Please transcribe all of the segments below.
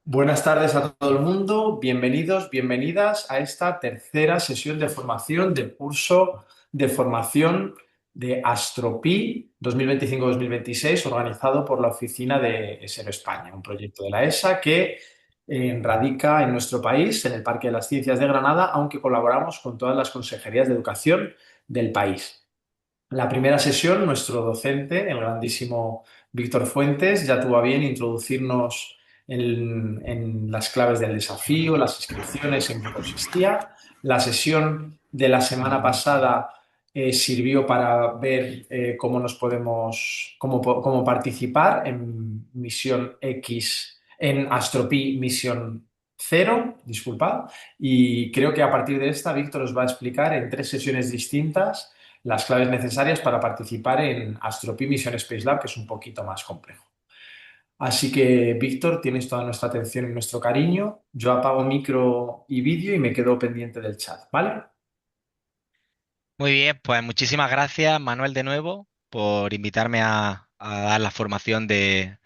Buenas tardes a todo el mundo, bienvenidos, bienvenidas a esta tercera sesión de formación del curso de formación de AstroPi 2025-2026 organizado por la Oficina de ESER España, un proyecto de la ESA que radica en nuestro país, en el Parque de las Ciencias de Granada, aunque colaboramos con todas las consejerías de educación del país. La primera sesión, nuestro docente, el grandísimo Víctor Fuentes, ya tuvo a bien introducirnos en las claves del desafío, las inscripciones, en qué consistía. La sesión de la semana pasada sirvió para ver cómo nos podemos, cómo participar en Misión X, en Astropi Misión Cero, disculpad. Y creo que a partir de esta, Víctor os va a explicar en tres sesiones distintas las claves necesarias para participar en AstroPi Mission Space Lab, que es un poquito más complejo. Así que, Víctor, tienes toda nuestra atención y nuestro cariño. Yo apago micro y vídeo y me quedo pendiente del chat, ¿vale? Muy bien, pues muchísimas gracias, Manuel, de nuevo, por invitarme a dar la formación de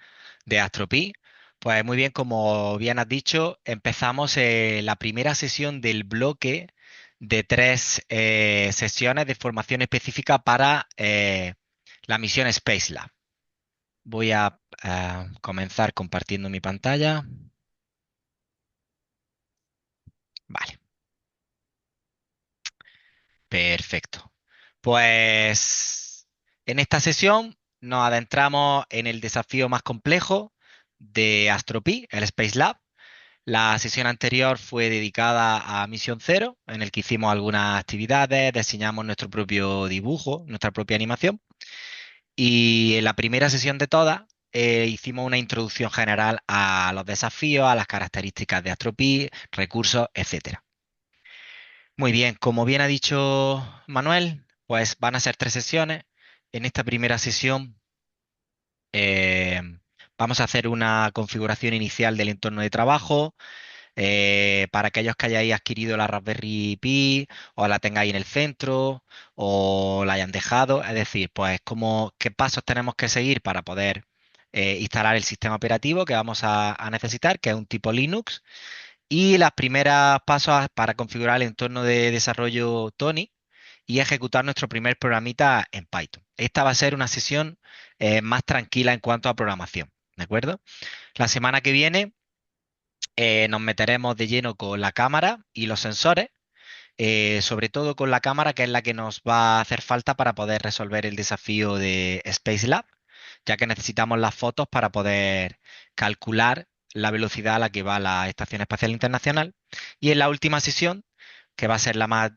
AstroPi. Pues muy bien, como bien has dicho, empezamos la primera sesión del bloque de tres sesiones de formación específica para la misión Space Lab. Voy a comenzar compartiendo mi pantalla. Vale, perfecto. Pues en esta sesión nos adentramos en el desafío más complejo de AstroPi, el Space Lab. La sesión anterior fue dedicada a Misión Cero, en el que hicimos algunas actividades, diseñamos nuestro propio dibujo, nuestra propia animación. Y en la primera sesión de todas hicimos una introducción general a los desafíos, a las características de AstroPi, recursos, etcétera. Muy bien, como bien ha dicho Manuel, pues van a ser tres sesiones. En esta primera sesión eh, vamos a hacer una configuración inicial del entorno de trabajo. Para aquellos que hayáis adquirido la Raspberry Pi o la tengáis en el centro o la hayan dejado, es decir, pues qué pasos tenemos que seguir para poder instalar el sistema operativo que vamos a necesitar, que es un tipo Linux, y las primeras pasos para configurar el entorno de desarrollo Tony y ejecutar nuestro primer programita en Python. Esta va a ser una sesión más tranquila en cuanto a programación, ¿de acuerdo? La semana que viene nos meteremos de lleno con la cámara y los sensores, sobre todo con la cámara, que es la que nos va a hacer falta para poder resolver el desafío de Space Lab, ya que necesitamos las fotos para poder calcular la velocidad a la que va la Estación Espacial Internacional. Y en la última sesión, que va a ser la más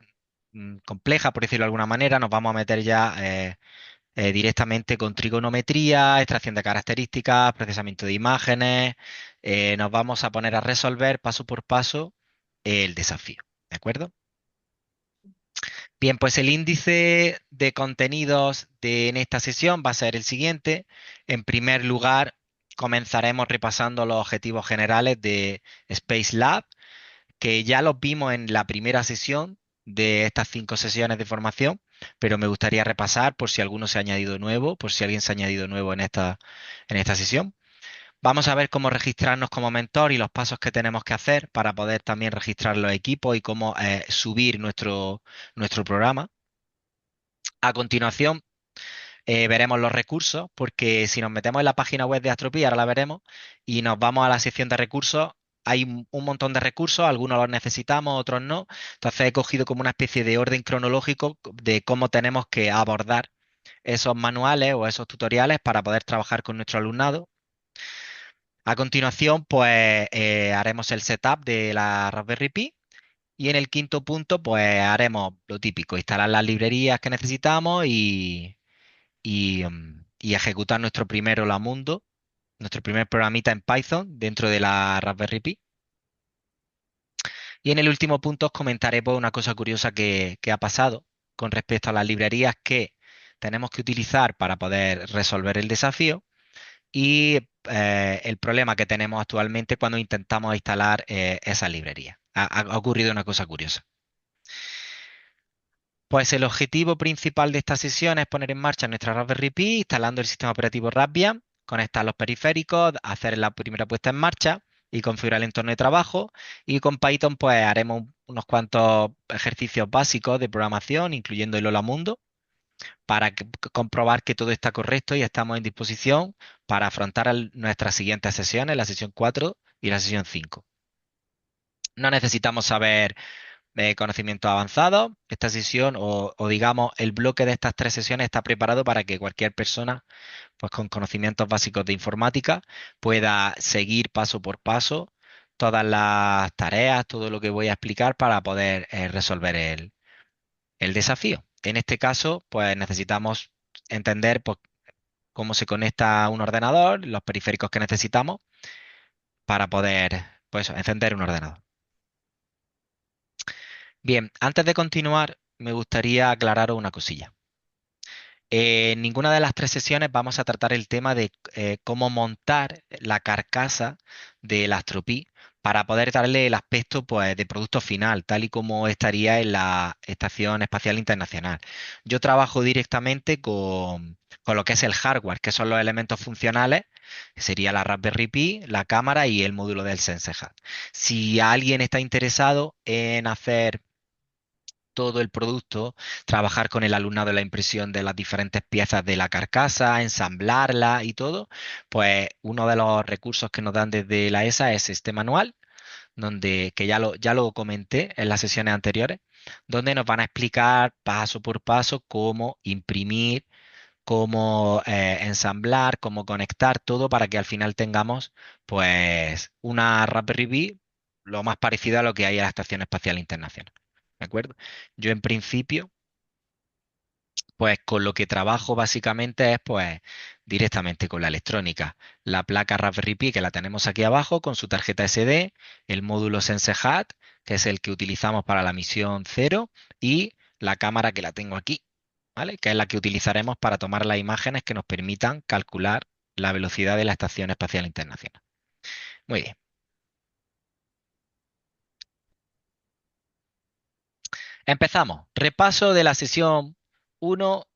compleja, por decirlo de alguna manera, nos vamos a meter ya directamente con trigonometría, extracción de características, procesamiento de imágenes. Nos vamos a poner a resolver paso por paso el desafío. ¿De acuerdo? Bien, pues el índice de contenidos en esta sesión va a ser el siguiente. En primer lugar, comenzaremos repasando los objetivos generales de Space Lab, que ya los vimos en la primera sesión de estas 5 sesiones de formación, pero me gustaría repasar por si alguno se ha añadido nuevo, por si alguien se ha añadido nuevo en esta sesión. Vamos a ver cómo registrarnos como mentor y los pasos que tenemos que hacer para poder también registrar los equipos y cómo subir nuestro programa. A continuación, veremos los recursos, porque si nos metemos en la página web de Astropy, ahora la veremos, y nos vamos a la sección de recursos, hay un montón de recursos, algunos los necesitamos, otros no. Entonces he cogido como una especie de orden cronológico de cómo tenemos que abordar esos manuales o esos tutoriales para poder trabajar con nuestro alumnado. A continuación, pues haremos el setup de la Raspberry Pi. Y en el quinto punto, pues haremos lo típico, instalar las librerías que necesitamos y ejecutar nuestro primer Hola Mundo, nuestro primer programita en Python dentro de la Raspberry Pi. Y en el último punto os comentaré pues, una cosa curiosa que ha pasado con respecto a las librerías que tenemos que utilizar para poder resolver el desafío y el problema que tenemos actualmente cuando intentamos instalar esa librería. Ha ocurrido una cosa curiosa. Pues el objetivo principal de esta sesión es poner en marcha nuestra Raspberry Pi instalando el sistema operativo Raspbian, conectar los periféricos, hacer la primera puesta en marcha y configurar el entorno de trabajo. Y con Python pues haremos unos cuantos ejercicios básicos de programación, incluyendo el Hola Mundo, para comprobar que todo está correcto y estamos en disposición para afrontar nuestras siguientes sesiones, la sesión 4 y la sesión 5. No necesitamos saber conocimientos avanzados. Esta sesión o digamos el bloque de estas tres sesiones está preparado para que cualquier persona pues con conocimientos básicos de informática pueda seguir paso por paso todas las tareas, todo lo que voy a explicar para poder resolver el desafío. En este caso, pues necesitamos entender pues, cómo se conecta un ordenador, los periféricos que necesitamos para poder pues, encender un ordenador. Bien, antes de continuar, me gustaría aclararos una cosilla. En ninguna de las tres sesiones vamos a tratar el tema de cómo montar la carcasa del Astro-Pi para poder darle el aspecto pues, de producto final, tal y como estaría en la Estación Espacial Internacional. Yo trabajo directamente con lo que es el hardware, que son los elementos funcionales, que sería la Raspberry Pi, la cámara y el módulo del SenseHub. Si alguien está interesado en hacer todo el producto, trabajar con el alumnado en la impresión de las diferentes piezas de la carcasa, ensamblarla y todo, pues uno de los recursos que nos dan desde la ESA es este manual, donde, que ya lo comenté en las sesiones anteriores, donde nos van a explicar paso por paso cómo imprimir, cómo ensamblar, cómo conectar todo para que al final tengamos pues una Raspberry Pi lo más parecido a lo que hay en la Estación Espacial Internacional. ¿De acuerdo? Yo en principio, pues con lo que trabajo básicamente es pues directamente con la electrónica. La placa Raspberry Pi que la tenemos aquí abajo con su tarjeta SD, el módulo SenseHAT, que es el que utilizamos para la misión cero, y la cámara que la tengo aquí, ¿vale? Que es la que utilizaremos para tomar las imágenes que nos permitan calcular la velocidad de la Estación Espacial Internacional. Muy bien. Empezamos. Repaso de la sesión 1,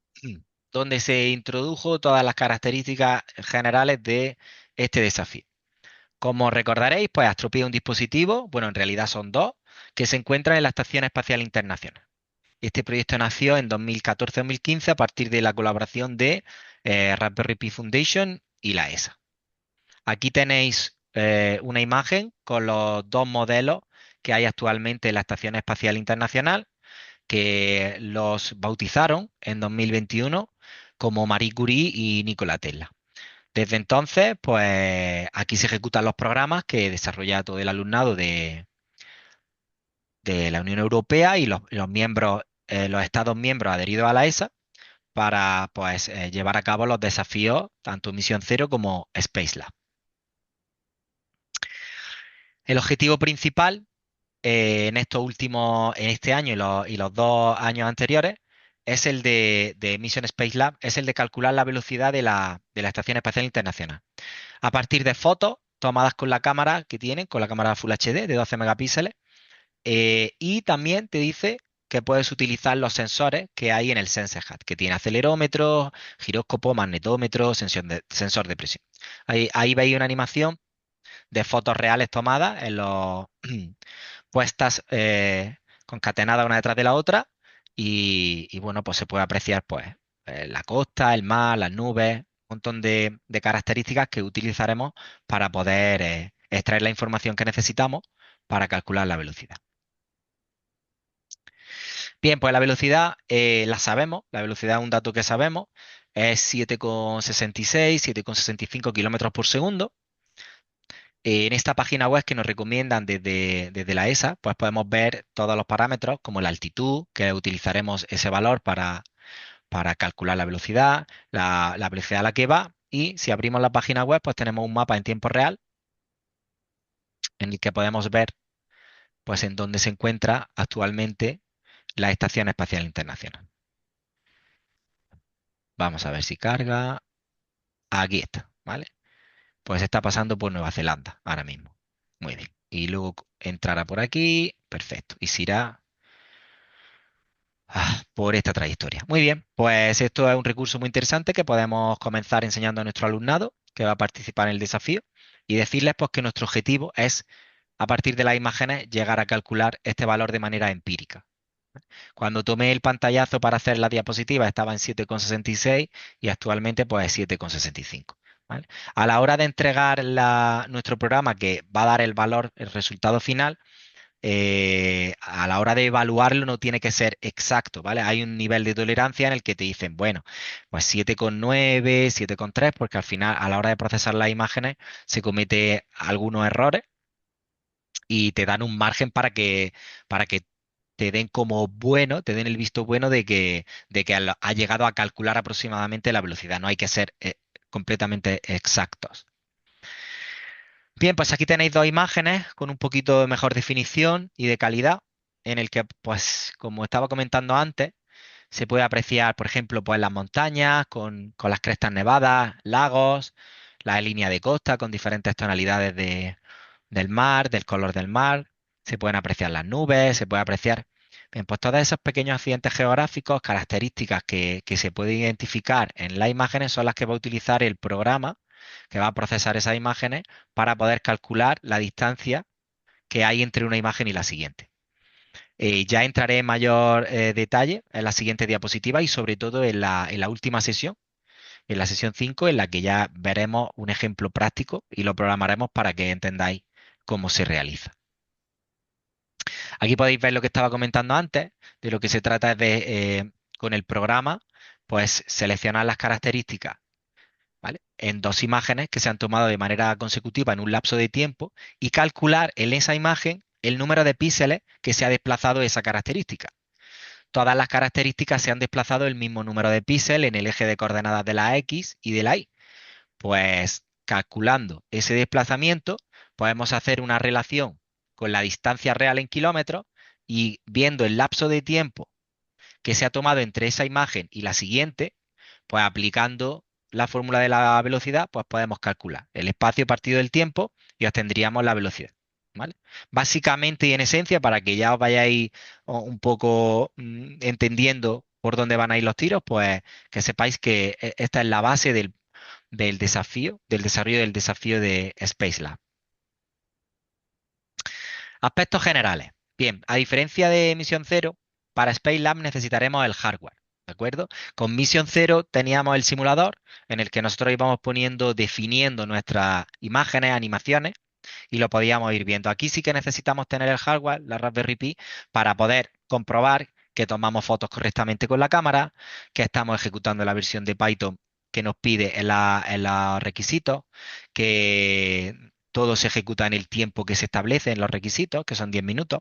donde se introdujo todas las características generales de este desafío. Como recordaréis, pues Astropia es un dispositivo, bueno, en realidad son dos, que se encuentran en la Estación Espacial Internacional. Este proyecto nació en 2014-2015 a partir de la colaboración de Raspberry Pi Foundation y la ESA. Aquí tenéis una imagen con los dos modelos que hay actualmente en la Estación Espacial Internacional, que los bautizaron en 2021 como Marie Curie y Nikola Tesla. Desde entonces, pues aquí se ejecutan los programas que desarrolla todo el alumnado de la Unión Europea y los miembros, los Estados miembros adheridos a la ESA para pues, llevar a cabo los desafíos tanto Misión Cero como Space Lab. El objetivo principal en estos últimos, en este año y los 2 años anteriores, es el de Mission Space Lab, es el de calcular la velocidad de la Estación Espacial Internacional. A partir de fotos tomadas con la cámara que tienen, con la cámara Full HD de 12 megapíxeles, y también te dice que puedes utilizar los sensores que hay en el SenseHAT, que tiene acelerómetro, giróscopo, magnetómetro, sensor de presión. Ahí veis una animación de fotos reales tomadas en los puestas concatenadas una detrás de la otra y, bueno, pues se puede apreciar pues la costa, el mar, las nubes, un montón de características que utilizaremos para poder extraer la información que necesitamos para calcular la velocidad. Bien, pues la velocidad la sabemos, la velocidad es un dato que sabemos, es 7,66, 7,65 kilómetros por segundo. En esta página web que nos recomiendan desde la ESA, pues podemos ver todos los parámetros como la altitud, que utilizaremos ese valor para calcular la velocidad, la velocidad a la que va, y si abrimos la página web, pues tenemos un mapa en tiempo real en el que podemos ver pues en dónde se encuentra actualmente la Estación Espacial Internacional. Vamos a ver si carga. Aquí está, ¿vale? Pues está pasando por Nueva Zelanda ahora mismo. Muy bien. Y luego entrará por aquí. Perfecto. Y se irá por esta trayectoria. Muy bien, pues esto es un recurso muy interesante que podemos comenzar enseñando a nuestro alumnado que va a participar en el desafío y decirles pues que nuestro objetivo es, a partir de las imágenes, llegar a calcular este valor de manera empírica. Cuando tomé el pantallazo para hacer la diapositiva estaba en 7,66 y actualmente pues es 7,65. ¿Vale? A la hora de entregar nuestro programa que va a dar el valor, el resultado final, a la hora de evaluarlo no tiene que ser exacto, ¿vale? Hay un nivel de tolerancia en el que te dicen, bueno, pues 7,9, 7,3, porque al final, a la hora de procesar las imágenes, se comete algunos errores y te dan un margen para que te den como bueno, te den el visto bueno de que ha llegado a calcular aproximadamente la velocidad. No hay que ser completamente exactos. Bien, pues aquí tenéis dos imágenes con un poquito de mejor definición y de calidad, en el que, pues, como estaba comentando antes, se puede apreciar, por ejemplo, pues las montañas con las crestas nevadas, lagos, la línea de costa con diferentes tonalidades del mar, del color del mar. Se pueden apreciar las nubes, se puede apreciar. Bien, pues todos esos pequeños accidentes geográficos, características que se pueden identificar en las imágenes son las que va a utilizar el programa que va a procesar esas imágenes para poder calcular la distancia que hay entre una imagen y la siguiente. Ya entraré en mayor detalle en la siguiente diapositiva y sobre todo en la última sesión, en la sesión 5, en la que ya veremos un ejemplo práctico y lo programaremos para que entendáis cómo se realiza. Aquí podéis ver lo que estaba comentando antes, de lo que se trata es con el programa, pues seleccionar las características, ¿vale? En dos imágenes que se han tomado de manera consecutiva en un lapso de tiempo y calcular en esa imagen el número de píxeles que se ha desplazado esa característica. Todas las características se han desplazado el mismo número de píxeles en el eje de coordenadas de la X y de la Y. Pues calculando ese desplazamiento, podemos hacer una relación con la distancia real en kilómetros y viendo el lapso de tiempo que se ha tomado entre esa imagen y la siguiente, pues aplicando la fórmula de la velocidad, pues podemos calcular el espacio partido del tiempo y obtendríamos la velocidad. ¿Vale? Básicamente y en esencia, para que ya os vayáis un poco entendiendo por dónde van a ir los tiros, pues que sepáis que esta es la base del desafío, del desarrollo del desafío de Space Lab. Aspectos generales. Bien, a diferencia de Misión Cero, para Space Lab necesitaremos el hardware, ¿de acuerdo? Con Misión Cero teníamos el simulador en el que nosotros íbamos poniendo, definiendo nuestras imágenes, animaciones, y lo podíamos ir viendo. Aquí sí que necesitamos tener el hardware, la Raspberry Pi, para poder comprobar que tomamos fotos correctamente con la cámara, que estamos ejecutando la versión de Python que nos pide en los requisitos, que todo se ejecuta en el tiempo que se establece en los requisitos, que son 10 minutos.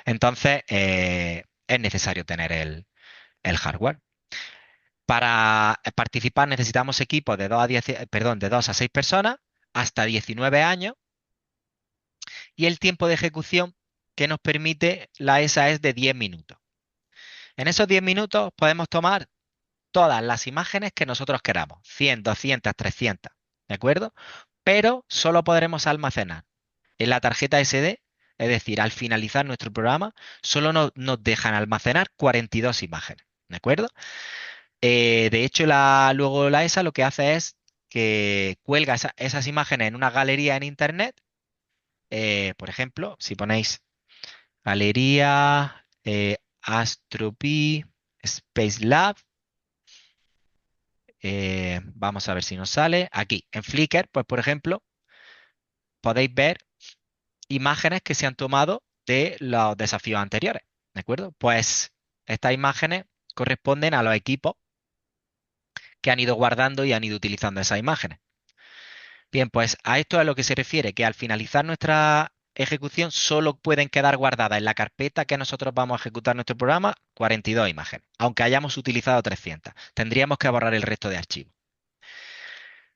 Entonces, es necesario tener el hardware. Para participar necesitamos equipos de 2 a 10, perdón, de 2 a 6 personas hasta 19 años y el tiempo de ejecución que nos permite la ESA es de 10 minutos. En esos 10 minutos podemos tomar todas las imágenes que nosotros queramos, 100, 200, 300, ¿de acuerdo? Pero solo podremos almacenar en la tarjeta SD, es decir, al finalizar nuestro programa, solo nos dejan almacenar 42 imágenes, ¿de acuerdo? De hecho, luego la ESA lo que hace es que cuelga esas imágenes en una galería en Internet. Por ejemplo, si ponéis galería AstroPi Space Lab, vamos a ver si nos sale. Aquí, en Flickr, pues por ejemplo, podéis ver imágenes que se han tomado de los desafíos anteriores, ¿de acuerdo? Pues estas imágenes corresponden a los equipos que han ido guardando y han ido utilizando esas imágenes. Bien, pues a esto es a lo que se refiere, que al finalizar nuestra ejecución solo pueden quedar guardadas en la carpeta que nosotros vamos a ejecutar nuestro programa 42 imágenes, aunque hayamos utilizado 300. Tendríamos que borrar el resto de archivos.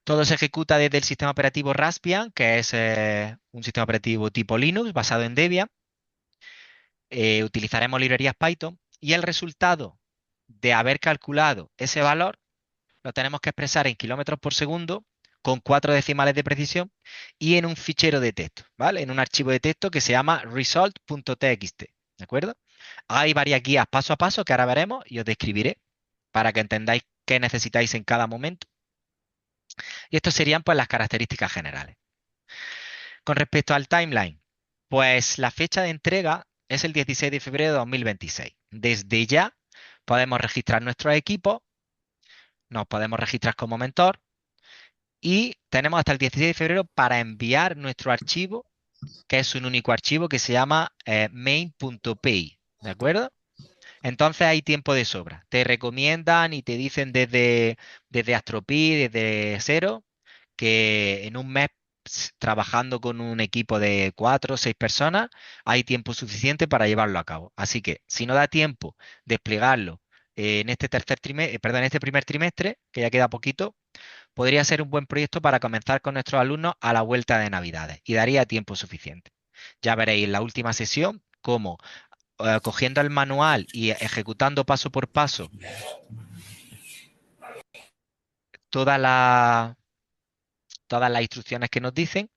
Todo se ejecuta desde el sistema operativo Raspbian, que es un sistema operativo tipo Linux basado en Debian. Utilizaremos librerías Python y el resultado de haber calculado ese valor lo tenemos que expresar en kilómetros por segundo con 4 decimales de precisión y en un fichero de texto, ¿vale? En un archivo de texto que se llama result.txt, ¿de acuerdo? Hay varias guías paso a paso que ahora veremos y os describiré para que entendáis qué necesitáis en cada momento. Y estas serían pues las características generales. Con respecto al timeline, pues la fecha de entrega es el 16 de febrero de 2026. Desde ya podemos registrar nuestro equipo, nos podemos registrar como mentor y tenemos hasta el 16 de febrero para enviar nuestro archivo, que es un único archivo que se llama main.py. ¿De acuerdo? Entonces hay tiempo de sobra. Te recomiendan y te dicen desde Astropy, desde cero, que en un mes trabajando con un equipo de 4 o 6 personas hay tiempo suficiente para llevarlo a cabo. Así que si no da tiempo desplegarlo en este tercer trimestre, perdón, en este primer trimestre, que ya queda poquito, podría ser un buen proyecto para comenzar con nuestros alumnos a la vuelta de Navidades y daría tiempo suficiente. Ya veréis en la última sesión cómo cogiendo el manual y ejecutando paso por paso toda la- todas las instrucciones que nos dicen,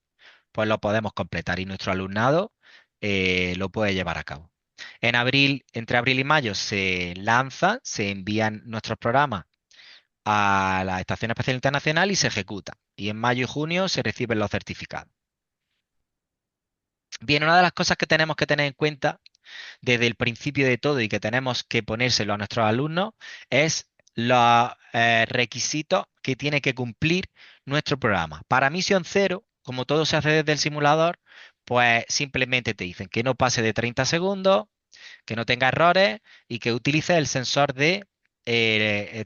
pues lo podemos completar y nuestro alumnado lo puede llevar a cabo. En abril, entre abril y mayo se envían nuestros programas a la Estación Espacial Internacional y se ejecutan. Y en mayo y junio se reciben los certificados. Bien, una de las cosas que tenemos que tener en cuenta desde el principio de todo y que tenemos que ponérselo a nuestros alumnos es los requisitos que tiene que cumplir nuestro programa. Para misión cero, como todo se hace desde el simulador, pues simplemente te dicen que no pase de 30 segundos, que no tenga errores y que utilice el sensor de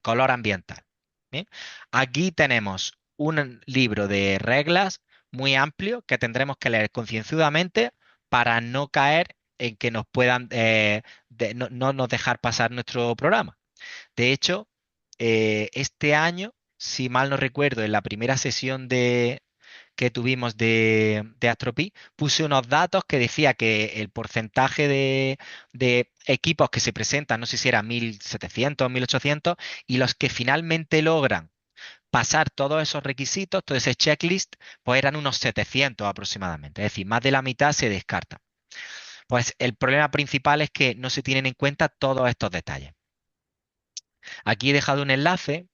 color ambiental. ¿Bien? Aquí tenemos un libro de reglas muy amplio que tendremos que leer concienzudamente para no caer en que nos puedan no nos dejar pasar nuestro programa. De hecho, este año, si mal no recuerdo, en la primera sesión que tuvimos de Astropy, puse unos datos que decía que el porcentaje de equipos que se presentan, no sé si era 1700 o 1800, y los que finalmente logran pasar todos esos requisitos, todo ese checklist, pues eran unos 700 aproximadamente. Es decir, más de la mitad se descarta. Pues el problema principal es que no se tienen en cuenta todos estos detalles. Aquí he dejado un enlace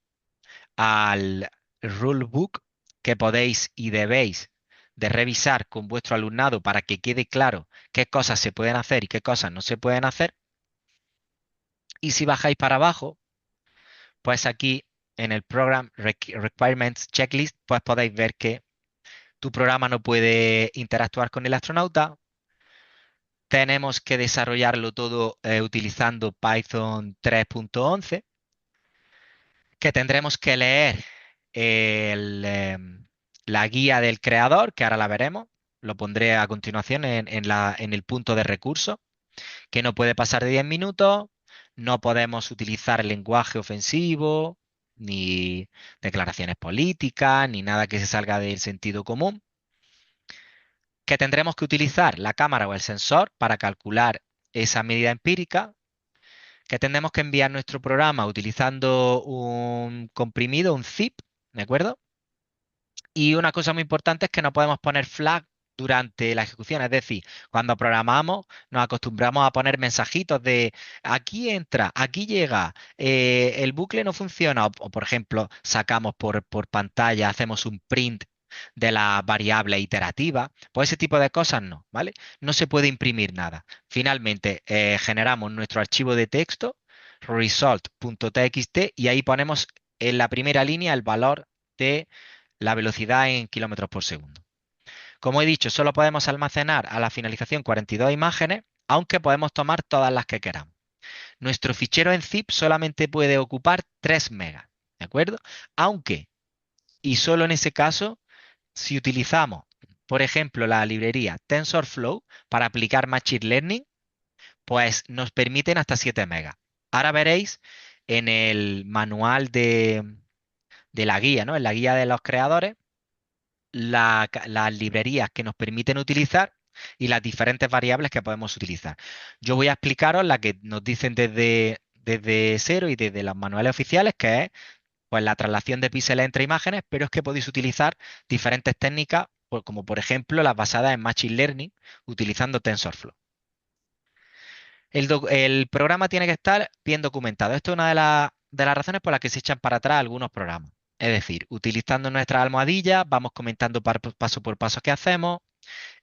al rulebook que podéis y debéis de revisar con vuestro alumnado para que quede claro qué cosas se pueden hacer y qué cosas no se pueden hacer. Y si bajáis para abajo, pues aquí en el Program Requirements Checklist, pues podéis ver que tu programa no puede interactuar con el astronauta. Tenemos que desarrollarlo todo utilizando Python 3.11, que tendremos que leer la guía del creador, que ahora la veremos, lo pondré a continuación en el punto de recurso, que no puede pasar de 10 minutos, no podemos utilizar lenguaje ofensivo, ni declaraciones políticas, ni nada que se salga del sentido común, que tendremos que utilizar la cámara o el sensor para calcular esa medida empírica, que tendremos que enviar nuestro programa utilizando un comprimido, un zip, ¿de acuerdo? Y una cosa muy importante es que no podemos poner flag durante la ejecución, es decir, cuando programamos nos acostumbramos a poner mensajitos de aquí entra, aquí llega, el bucle no funciona, o, por ejemplo, sacamos por pantalla, hacemos un print de la variable iterativa, pues ese tipo de cosas no, ¿vale? No se puede imprimir nada. Finalmente, generamos nuestro archivo de texto, result.txt, y ahí ponemos en la primera línea el valor de la velocidad en kilómetros por segundo. Como he dicho, solo podemos almacenar a la finalización 42 imágenes, aunque podemos tomar todas las que queramos. Nuestro fichero en zip solamente puede ocupar 3 megas, ¿de acuerdo? Aunque, y solo en ese caso, si utilizamos, por ejemplo, la librería TensorFlow para aplicar Machine Learning, pues nos permiten hasta 7 megas. Ahora veréis en el manual de la guía, ¿no? En la guía de los creadores, las librerías que nos permiten utilizar y las diferentes variables que podemos utilizar. Yo voy a explicaros la que nos dicen desde cero y desde los manuales oficiales, que es pues, la traslación de píxeles entre imágenes, pero es que podéis utilizar diferentes técnicas, como por ejemplo las basadas en Machine Learning, utilizando TensorFlow. El programa tiene que estar bien documentado. Esto es una de las razones por las que se echan para atrás algunos programas. Es decir, utilizando nuestras almohadillas, vamos comentando paso por paso qué hacemos.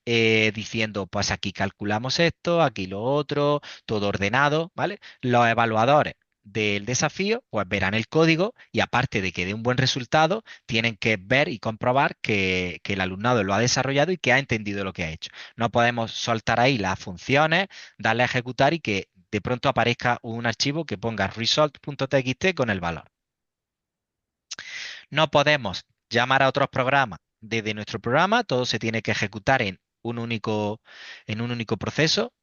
diciendo, pues aquí calculamos esto, aquí lo otro, todo ordenado, ¿vale? Los evaluadores del desafío, pues verán el código y aparte de que dé un buen resultado, tienen que ver y comprobar que el alumnado lo ha desarrollado y que ha entendido lo que ha hecho. No podemos soltar ahí las funciones, darle a ejecutar y que de pronto aparezca un archivo que ponga result.txt con el valor. No podemos llamar a otros programas desde nuestro programa, todo se tiene que ejecutar en un único proceso.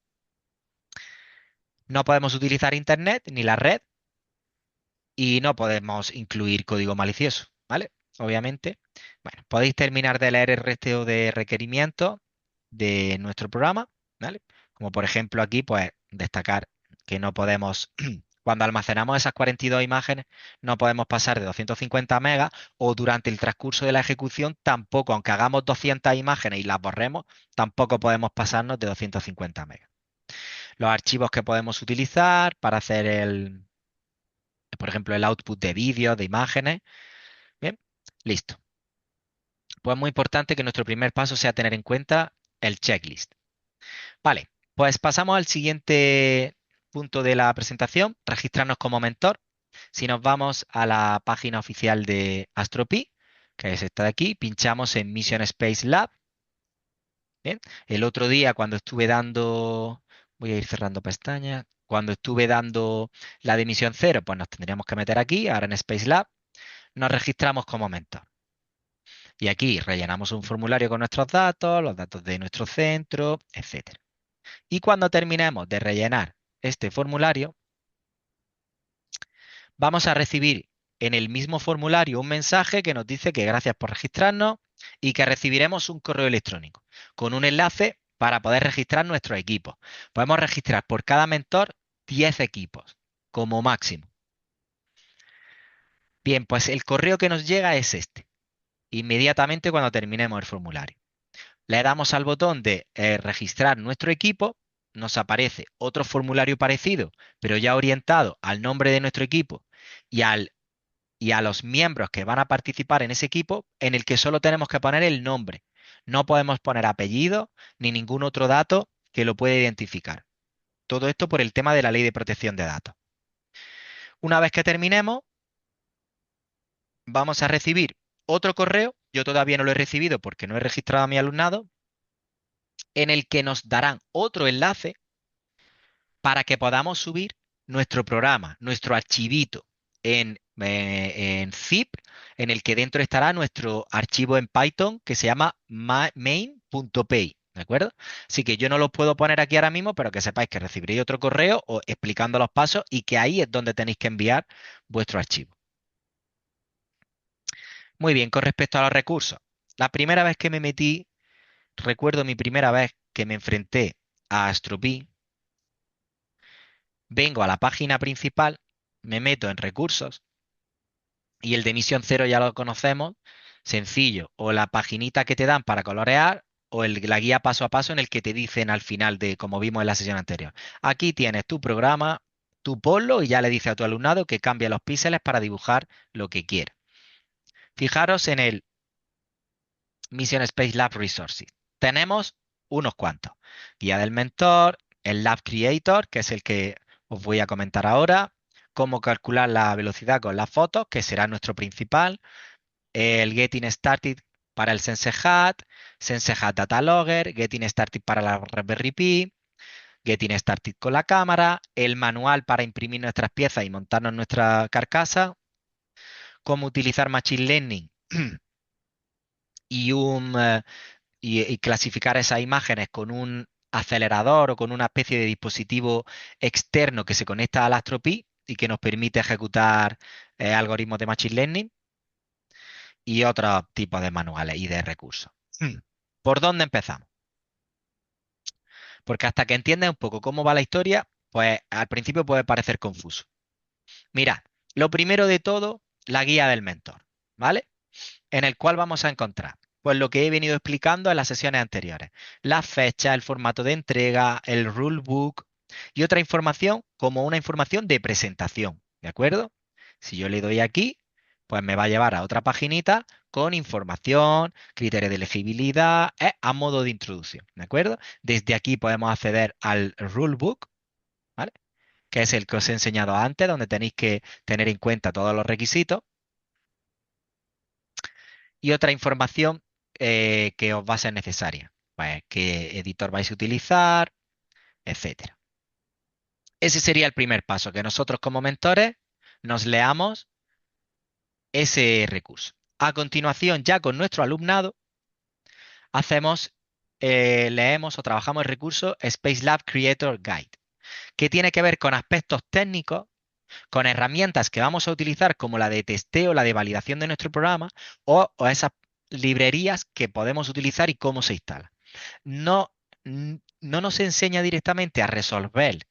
No podemos utilizar Internet ni la red y no podemos incluir código malicioso, ¿vale? Obviamente. Bueno, podéis terminar de leer el resto de requerimientos de nuestro programa, ¿vale? Como por ejemplo aquí, pues destacar que no podemos, cuando almacenamos esas 42 imágenes, no podemos pasar de 250 megas o durante el transcurso de la ejecución tampoco, aunque hagamos 200 imágenes y las borremos, tampoco podemos pasarnos de 250 megas. Los archivos que podemos utilizar para hacer por ejemplo, el output de vídeos, de imágenes. Bien, listo. Pues muy importante que nuestro primer paso sea tener en cuenta el checklist. Vale, pues pasamos al siguiente punto de la presentación, registrarnos como mentor. Si nos vamos a la página oficial de Astropy, que es esta de aquí, pinchamos en Mission Space Lab. Bien, el otro día cuando estuve dando, voy a ir cerrando pestañas, cuando estuve dando la de misión cero, pues nos tendríamos que meter aquí, ahora en Space Lab, nos registramos como mentor. Y aquí rellenamos un formulario con nuestros datos, los datos de nuestro centro, etcétera. Y cuando terminemos de rellenar este formulario, vamos a recibir en el mismo formulario un mensaje que nos dice que gracias por registrarnos y que recibiremos un correo electrónico con un enlace para poder registrar nuestros equipos. Podemos registrar por cada mentor 10 equipos como máximo. Bien, pues el correo que nos llega es este, inmediatamente cuando terminemos el formulario. Le damos al botón de registrar nuestro equipo, nos aparece otro formulario parecido, pero ya orientado al nombre de nuestro equipo y, y a los miembros que van a participar en ese equipo, en el que solo tenemos que poner el nombre. No podemos poner apellido ni ningún otro dato que lo pueda identificar. Todo esto por el tema de la ley de protección de datos. Una vez que terminemos, vamos a recibir otro correo. Yo todavía no lo he recibido porque no he registrado a mi alumnado, en el que nos darán otro enlace para que podamos subir nuestro programa, nuestro archivito en zip, en el que dentro estará nuestro archivo en Python que se llama main.py. ¿De acuerdo? Así que yo no lo puedo poner aquí ahora mismo, pero que sepáis que recibiréis otro correo explicando los pasos y que ahí es donde tenéis que enviar vuestro archivo. Muy bien, con respecto a los recursos. La primera vez que me metí, recuerdo mi primera vez que me enfrenté a Astropy. Vengo a la página principal, me meto en recursos y el de emisión cero ya lo conocemos, sencillo, o la paginita que te dan para colorear o la guía paso a paso en el que te dicen al final de, como vimos en la sesión anterior. Aquí tienes tu programa, tú ponlo y ya le dice a tu alumnado que cambie los píxeles para dibujar lo que quiera. Fijaros en el Mission Space Lab Resources. Tenemos unos cuantos. Guía del mentor, el Lab Creator, que es el que os voy a comentar ahora, cómo calcular la velocidad con las fotos, que será nuestro principal, el Getting Started para el SenseHat, SenseHat Data Logger, Getting Started para la Raspberry Pi, Getting Started con la cámara, el manual para imprimir nuestras piezas y montarnos nuestra carcasa, cómo utilizar Machine Learning y y clasificar esas imágenes con un acelerador o con una especie de dispositivo externo que se conecta al AstroPi y que nos permite ejecutar algoritmos de Machine Learning y otros tipos de manuales y de recursos. ¿Por dónde empezamos? Porque hasta que entiendas un poco cómo va la historia, pues al principio puede parecer confuso. Mirad, lo primero de todo, la guía del mentor, ¿vale? En el cual vamos a encontrar, pues lo que he venido explicando en las sesiones anteriores, las fechas, el formato de entrega, el rulebook y otra información como una información de presentación, ¿de acuerdo? Si yo le doy aquí, pues me va a llevar a otra paginita con información, criterios de elegibilidad, a modo de introducción, ¿de acuerdo? Desde aquí podemos acceder al rulebook, ¿vale? Que es el que os he enseñado antes, donde tenéis que tener en cuenta todos los requisitos y otra información que os va a ser necesaria, pues qué editor vais a utilizar, etcétera. Ese sería el primer paso, que nosotros como mentores nos leamos ese recurso. A continuación, ya con nuestro alumnado, hacemos, leemos o trabajamos el recurso Spacelab Creator Guide, que tiene que ver con aspectos técnicos, con herramientas que vamos a utilizar como la de testeo, la de validación de nuestro programa o esas librerías que podemos utilizar y cómo se instala. No, no nos enseña directamente a resolver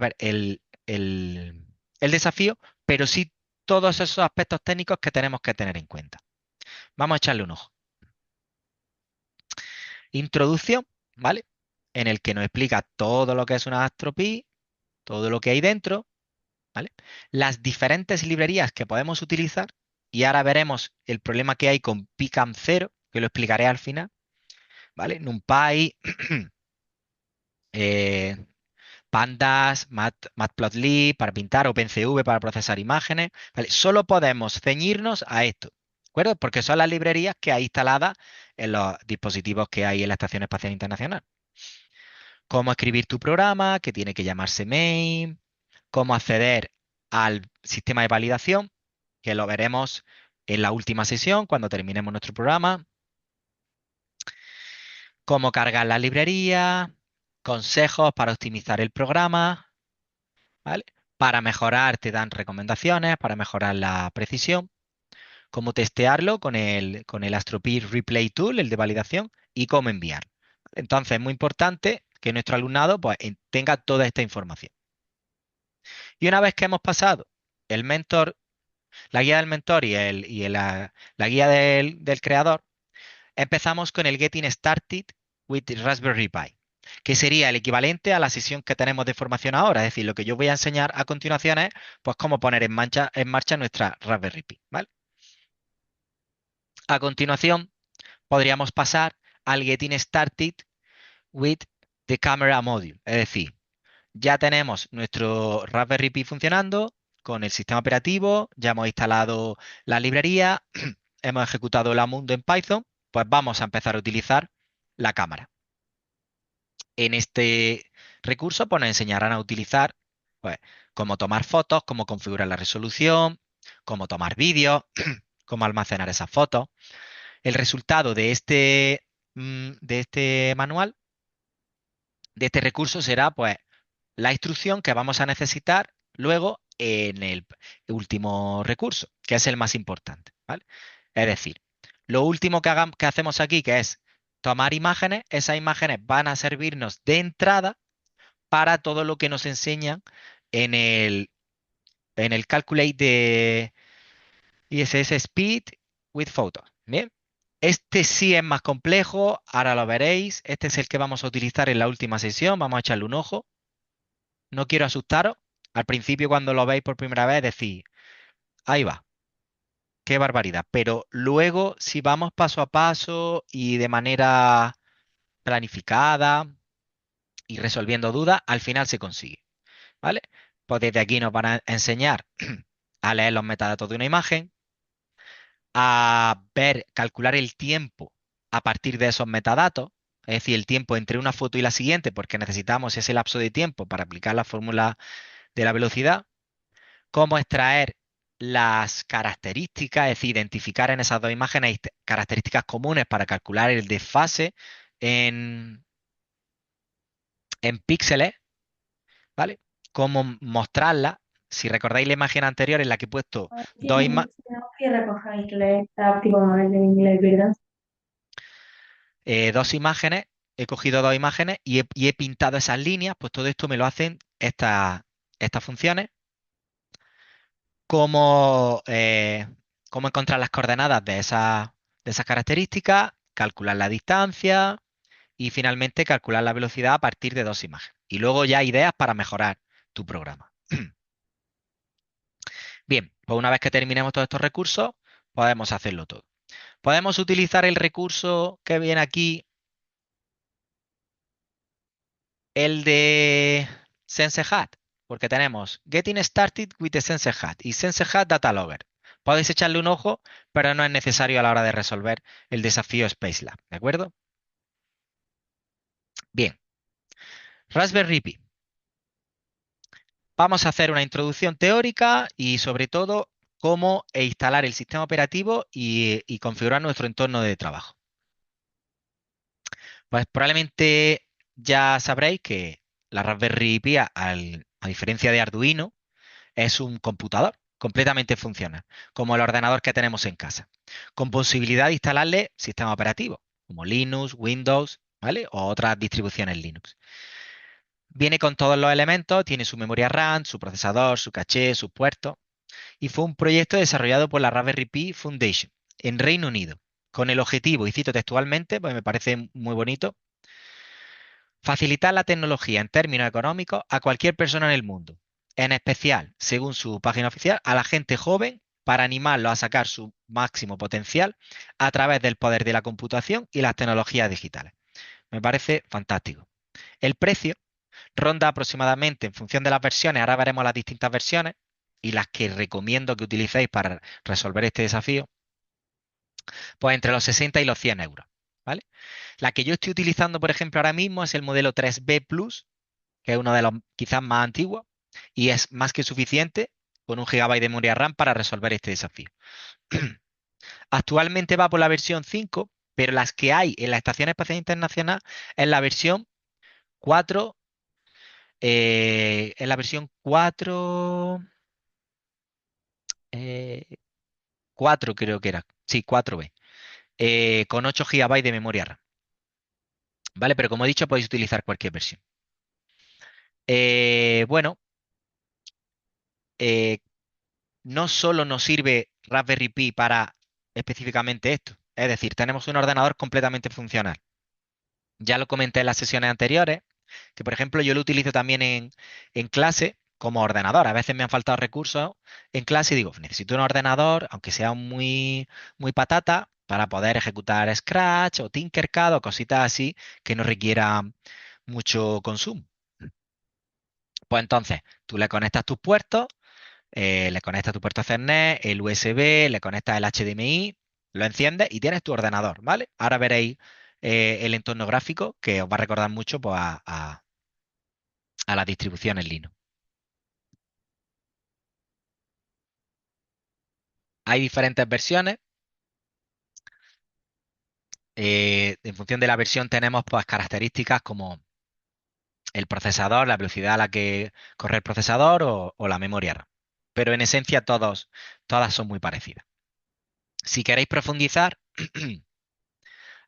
el desafío, pero sí todos esos aspectos técnicos que tenemos que tener en cuenta. Vamos a echarle un ojo. Introducción, ¿vale? En el que nos explica todo lo que es una AstroPi, todo lo que hay dentro, ¿vale? Las diferentes librerías que podemos utilizar y ahora veremos el problema que hay con Picam0, que lo explicaré al final, ¿vale? NumPy, eh, Pandas, Matplotlib para pintar, OpenCV para procesar imágenes, ¿vale? Solo podemos ceñirnos a esto, ¿de acuerdo? Porque son las librerías que hay instaladas en los dispositivos que hay en la Estación Espacial Internacional. Cómo escribir tu programa, que tiene que llamarse main, cómo acceder al sistema de validación, que lo veremos en la última sesión cuando terminemos nuestro programa, cómo cargar la librería, consejos para optimizar el programa, ¿vale? Para mejorar te dan recomendaciones, para mejorar la precisión, cómo testearlo con el AstroPi Replay Tool, el de validación, y cómo enviar. Entonces es muy importante que nuestro alumnado pues, tenga toda esta información. Y una vez que hemos pasado el mentor, la guía del mentor la guía del creador, empezamos con el Getting Started with Raspberry Pi, que sería el equivalente a la sesión que tenemos de formación ahora. Es decir, lo que yo voy a enseñar a continuación es pues, cómo poner en marcha nuestra Raspberry Pi, ¿vale? A continuación, podríamos pasar al Getting Started with the Camera Module. Es decir, ya tenemos nuestro Raspberry Pi funcionando con el sistema operativo, ya hemos instalado la librería, hemos ejecutado la Mundo en Python, pues vamos a empezar a utilizar la cámara. En este recurso pues, nos enseñarán a utilizar pues, cómo tomar fotos, cómo configurar la resolución, cómo tomar vídeos, cómo almacenar esas fotos. El resultado de este manual, de este recurso, será pues la instrucción que vamos a necesitar luego en el último recurso, que es el más importante, ¿vale? Es decir, lo último que hacemos aquí, que es tomar imágenes, esas imágenes van a servirnos de entrada para todo lo que nos enseñan en el Calculate de ISS Speed with Photos. Bien, este sí es más complejo, ahora lo veréis. Este es el que vamos a utilizar en la última sesión, vamos a echarle un ojo. No quiero asustaros. Al principio, cuando lo veis por primera vez, decís, ahí va, qué barbaridad. Pero luego, si vamos paso a paso y de manera planificada y resolviendo dudas, al final se consigue, ¿vale? Pues desde aquí nos van a enseñar a leer los metadatos de una imagen, a ver, calcular el tiempo a partir de esos metadatos, es decir, el tiempo entre una foto y la siguiente, porque necesitamos ese lapso de tiempo para aplicar la fórmula de la velocidad, cómo extraer las características, es decir, identificar en esas dos imágenes características comunes para calcular el desfase en píxeles, ¿vale? Cómo mostrarla. Si recordáis la imagen anterior en la que he puesto dos, Tenemos que recogerle esta tipo de inglés, ¿verdad? dos imágenes, he cogido dos imágenes y he pintado esas líneas, pues todo esto me lo hacen estas funciones. Cómo encontrar las coordenadas de esas características, calcular la distancia y finalmente calcular la velocidad a partir de dos imágenes. Y luego ya ideas para mejorar tu programa. Bien, Pues una vez que terminemos todos estos recursos, podemos hacerlo todo. Podemos utilizar el recurso que viene aquí, el de SenseHat, porque tenemos Getting Started with the SenseHat y SenseHat Data Logger. Podéis echarle un ojo, pero no es necesario a la hora de resolver el desafío Spacelab, ¿de acuerdo? Bien, Raspberry Pi. Vamos a hacer una introducción teórica y sobre todo cómo instalar el sistema operativo y configurar nuestro entorno de trabajo. Pues probablemente ya sabréis que la Raspberry Pi, a diferencia de Arduino, es un computador completamente funcional, como el ordenador que tenemos en casa, con posibilidad de instalarle sistema operativo, como Linux, Windows, ¿vale? O otras distribuciones Linux. Viene con todos los elementos, tiene su memoria RAM, su procesador, su caché, sus puertos, y fue un proyecto desarrollado por la Raspberry Pi Foundation en Reino Unido, con el objetivo, y cito textualmente, pues me parece muy bonito, facilitar la tecnología en términos económicos a cualquier persona en el mundo, en especial, según su página oficial, a la gente joven para animarlos a sacar su máximo potencial a través del poder de la computación y las tecnologías digitales. Me parece fantástico. El precio ronda aproximadamente, en función de las versiones, ahora veremos las distintas versiones y las que recomiendo que utilicéis para resolver este desafío, pues entre los 60 y los 100 euros, ¿vale? La que yo estoy utilizando, por ejemplo, ahora mismo es el modelo 3B Plus, que es uno de los quizás más antiguos, y es más que suficiente con 1 GB de memoria RAM para resolver este desafío. Actualmente va por la versión 5, pero las que hay en la Estación Espacial Internacional es la versión 4, en la versión 4, eh, 4 creo que era, sí, 4B, con 8 GB de memoria RAM, ¿vale? Pero como he dicho, podéis utilizar cualquier versión. Bueno, eh, no solo nos sirve Raspberry Pi para específicamente esto, es decir, tenemos un ordenador completamente funcional. Ya lo comenté en las sesiones anteriores, que por ejemplo yo lo utilizo también en clase como ordenador. A veces me han faltado recursos en clase y digo, necesito un ordenador, aunque sea muy patata, para poder ejecutar Scratch o Tinkercad o cositas así que no requieran mucho consumo. Pues entonces, tú le conectas tus puertos, le conectas tu puerto Ethernet, el USB, le conectas el HDMI, lo enciendes y tienes tu ordenador, ¿vale? Ahora veréis el entorno gráfico que os va a recordar mucho pues, a las distribuciones Linux. Hay diferentes versiones. En función de la versión tenemos pues, características como el procesador, la velocidad a la que corre el procesador o la memoria RAM. Pero en esencia todas son muy parecidas. Si queréis profundizar,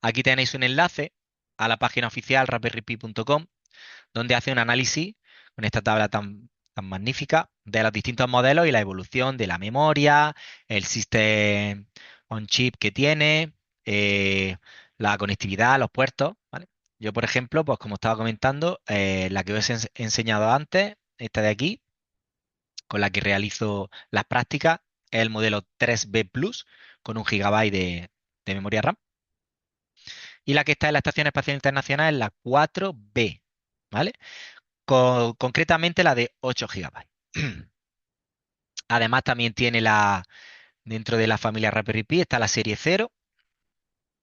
aquí tenéis un enlace a la página oficial raspberrypi.com donde hace un análisis con esta tabla tan magnífica de los distintos modelos y la evolución de la memoria, el System on Chip que tiene, la conectividad, los puertos, ¿vale? Yo, por ejemplo, pues como estaba comentando, la que os he enseñado antes, esta de aquí, con la que realizo las prácticas, es el modelo 3B Plus con 1 GB de memoria RAM. Y la que está en la Estación Espacial Internacional es la 4B, ¿vale? Concretamente la de 8 GB. Además, también tiene dentro de la familia Raspberry Pi, está la serie 0,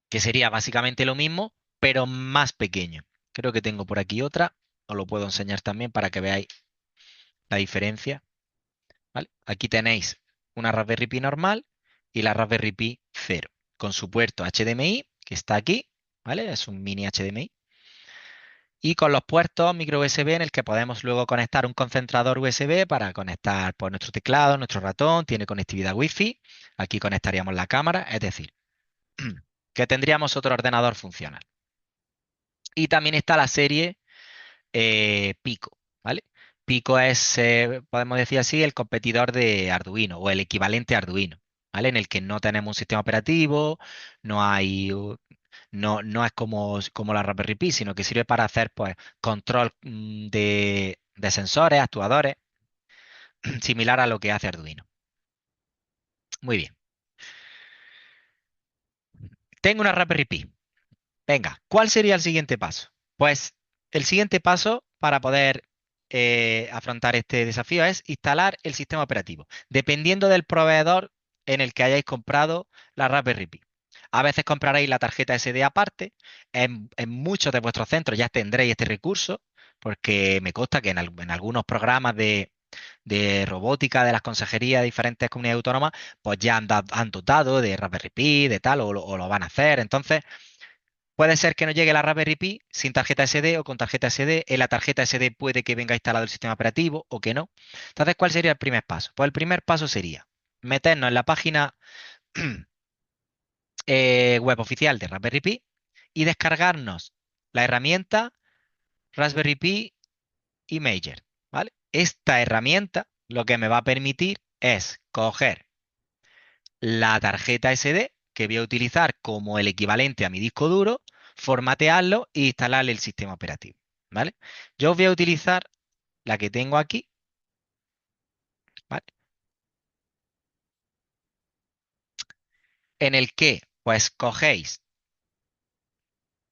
que sería básicamente lo mismo, pero más pequeño. Creo que tengo por aquí otra, os lo puedo enseñar también para que veáis la diferencia, ¿vale? Aquí tenéis una Raspberry Pi normal y la Raspberry Pi 0, con su puerto HDMI, que está aquí, ¿vale? Es un mini HDMI. Y con los puertos micro USB en el que podemos luego conectar un concentrador USB para conectar pues, nuestro teclado, nuestro ratón, tiene conectividad Wi-Fi. Aquí conectaríamos la cámara, es decir, que tendríamos otro ordenador funcional. Y también está la serie Pico, ¿vale? Pico es, podemos decir así, el competidor de Arduino o el equivalente a Arduino, ¿vale? En el que no tenemos un sistema operativo, no hay, no es como la Raspberry Pi, sino que sirve para hacer pues, control de sensores, actuadores, similar a lo que hace Arduino. Muy bien. Tengo una Raspberry Pi. Venga, ¿cuál sería el siguiente paso? Pues el siguiente paso para poder afrontar este desafío es instalar el sistema operativo, dependiendo del proveedor en el que hayáis comprado la Raspberry Pi. A veces compraréis la tarjeta SD aparte, en muchos de vuestros centros ya tendréis este recurso, porque me consta que en algunos programas de robótica de las consejerías de diferentes comunidades autónomas, pues ya han dotado de Raspberry Pi, de tal, o lo van a hacer. Entonces, puede ser que no llegue la Raspberry Pi sin tarjeta SD o con tarjeta SD. En la tarjeta SD puede que venga instalado el sistema operativo o que no. Entonces, ¿cuál sería el primer paso? Pues el primer paso sería meternos en la página web oficial de Raspberry Pi y descargarnos la herramienta Raspberry Pi Imager, ¿vale? Esta herramienta lo que me va a permitir es coger la tarjeta SD que voy a utilizar como el equivalente a mi disco duro, formatearlo e instalarle el sistema operativo, ¿vale? Yo voy a utilizar la que tengo aquí, ¿vale? En el que, pues, cogéis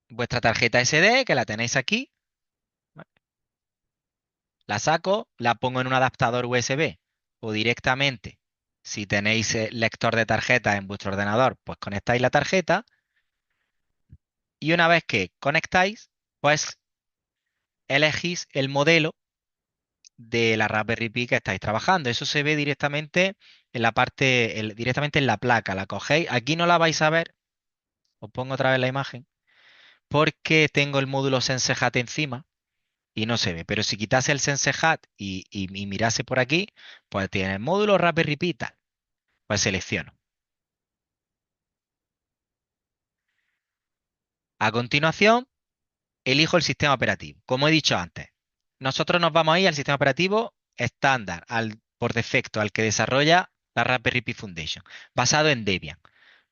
vuestra tarjeta SD, que la tenéis aquí, ¿vale? La saco, la pongo en un adaptador USB o directamente, si tenéis lector de tarjeta en vuestro ordenador, pues conectáis la tarjeta y una vez que conectáis, pues elegís el modelo de la Raspberry Pi que estáis trabajando. Eso se ve directamente en la parte, directamente en la placa. La cogéis. Aquí no la vais a ver. Os pongo otra vez la imagen. Porque tengo el módulo SenseHAT encima y no se ve. Pero si quitase el SenseHAT y mirase por aquí, pues tiene el módulo Raspberry Pi tal. Pues selecciono. A continuación, elijo el sistema operativo. Como he dicho antes, nosotros nos vamos a ir al sistema operativo estándar, por defecto, al que desarrolla la Raspberry Pi Foundation, basado en Debian,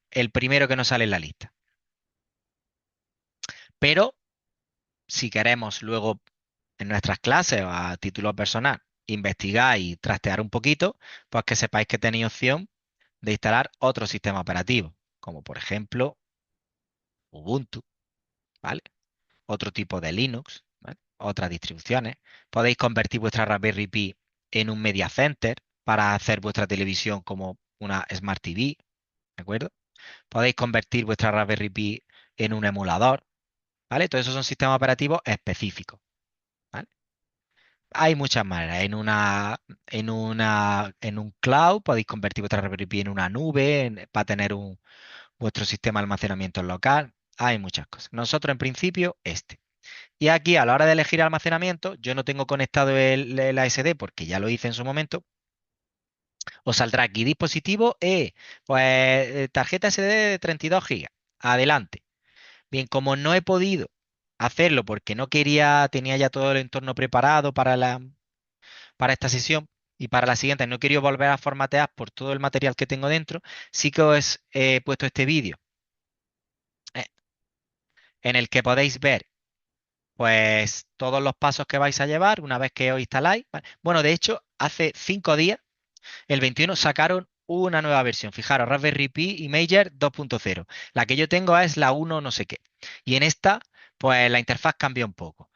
el primero que nos sale en la lista. Pero si queremos luego en nuestras clases o a título personal investigar y trastear un poquito, pues que sepáis que tenéis opción de instalar otro sistema operativo, como por ejemplo Ubuntu, ¿vale? Otro tipo de Linux, ¿vale? Otras distribuciones. Podéis convertir vuestra Raspberry Pi en un media center para hacer vuestra televisión como una Smart TV, ¿de acuerdo? Podéis convertir vuestra Raspberry Pi en un emulador, ¿vale? Todos esos son sistemas operativos específicos, ¿vale? Hay muchas maneras. En un cloud podéis convertir vuestra Raspberry Pi en una nube para tener vuestro sistema de almacenamiento local. Hay muchas cosas. Nosotros en principio este. Y aquí a la hora de elegir almacenamiento, yo no tengo conectado el ASD porque ya lo hice en su momento. Os saldrá aquí dispositivo pues tarjeta SD de 32 GB. Adelante. Bien, como no he podido hacerlo porque no quería, tenía ya todo el entorno preparado para esta sesión y para la siguiente, no quería volver a formatear por todo el material que tengo dentro, sí que os he puesto este vídeo eh, en el que podéis ver pues todos los pasos que vais a llevar una vez que os instaláis. ¿Vale? Bueno, de hecho, hace 5 días, el 21, sacaron una nueva versión. Fijaros, Raspberry Pi Imager 2.0. La que yo tengo es la 1 no sé qué. Y en esta, pues la interfaz cambia un poco.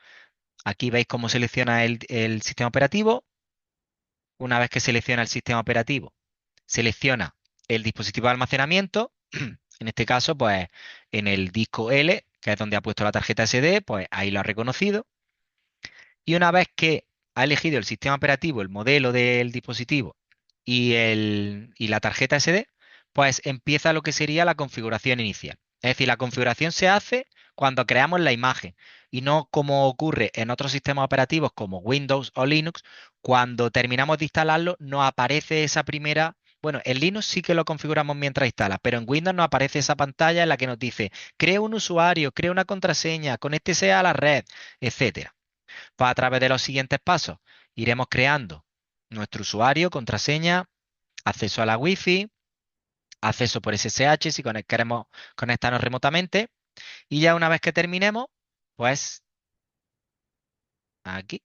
Aquí veis cómo selecciona el sistema operativo. Una vez que selecciona el sistema operativo, selecciona el dispositivo de almacenamiento. En este caso, pues en el disco L, que es donde ha puesto la tarjeta SD, pues ahí lo ha reconocido. Y una vez que ha elegido el sistema operativo, el modelo del dispositivo y la tarjeta SD, pues empieza lo que sería la configuración inicial. Es decir, la configuración se hace cuando creamos la imagen y no como ocurre en otros sistemas operativos como Windows o Linux, cuando terminamos de instalarlo no aparece esa primera. Bueno, en Linux sí que lo configuramos mientras instala, pero en Windows no aparece esa pantalla en la que nos dice, crea un usuario, crea una contraseña, conéctese a la red, etcétera. Pues a través de los siguientes pasos iremos creando nuestro usuario, contraseña, acceso a la Wi-Fi, acceso por SSH si queremos conectarnos remotamente. Y ya una vez que terminemos, pues aquí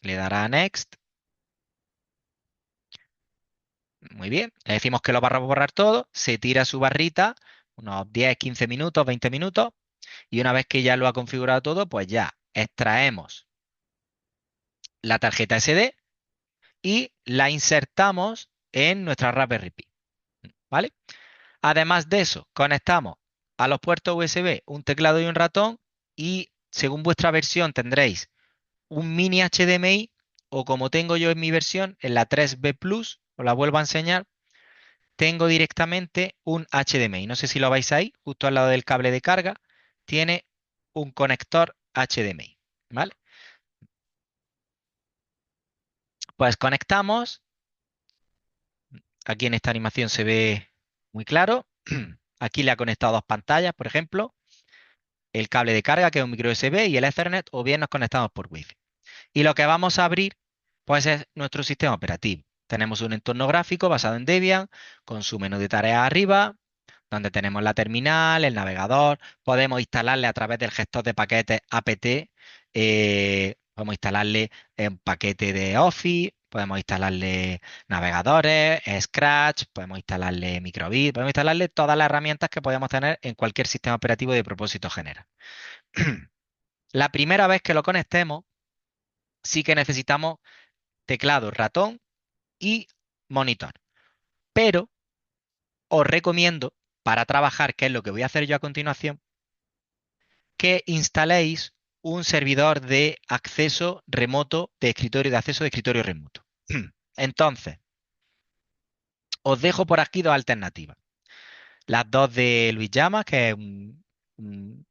le dará a Next. Muy bien. Le decimos que lo va a borrar todo, se tira su barrita, unos 10, 15 minutos, 20 minutos, y una vez que ya lo ha configurado todo, pues ya extraemos la tarjeta SD y la insertamos en nuestra Raspberry Pi, ¿vale? Además de eso, conectamos a los puertos USB un teclado y un ratón y según vuestra versión tendréis un mini HDMI o como tengo yo en mi versión, en la 3B Plus, os la vuelvo a enseñar, tengo directamente un HDMI. No sé si lo veis ahí, justo al lado del cable de carga, tiene un conector HDMI, ¿vale? Pues conectamos, aquí en esta animación se ve muy claro, aquí le ha conectado dos pantallas, por ejemplo, el cable de carga que es un micro USB y el Ethernet, o bien nos conectamos por Wi-Fi. Y lo que vamos a abrir, pues es nuestro sistema operativo. Tenemos un entorno gráfico basado en Debian, con su menú de tareas arriba, donde tenemos la terminal, el navegador, podemos instalarle a través del gestor de paquetes apt, podemos instalarle un paquete de Office, podemos instalarle navegadores, Scratch, podemos instalarle Microbit, podemos instalarle todas las herramientas que podemos tener en cualquier sistema operativo de propósito general. La primera vez que lo conectemos, sí que necesitamos teclado, ratón y monitor. Pero os recomiendo, para trabajar, que es lo que voy a hacer yo a continuación, que instaléis un servidor de acceso remoto de escritorio, de acceso de escritorio remoto. Entonces, os dejo por aquí dos alternativas. Las dos de Luis Llamas, que es un- un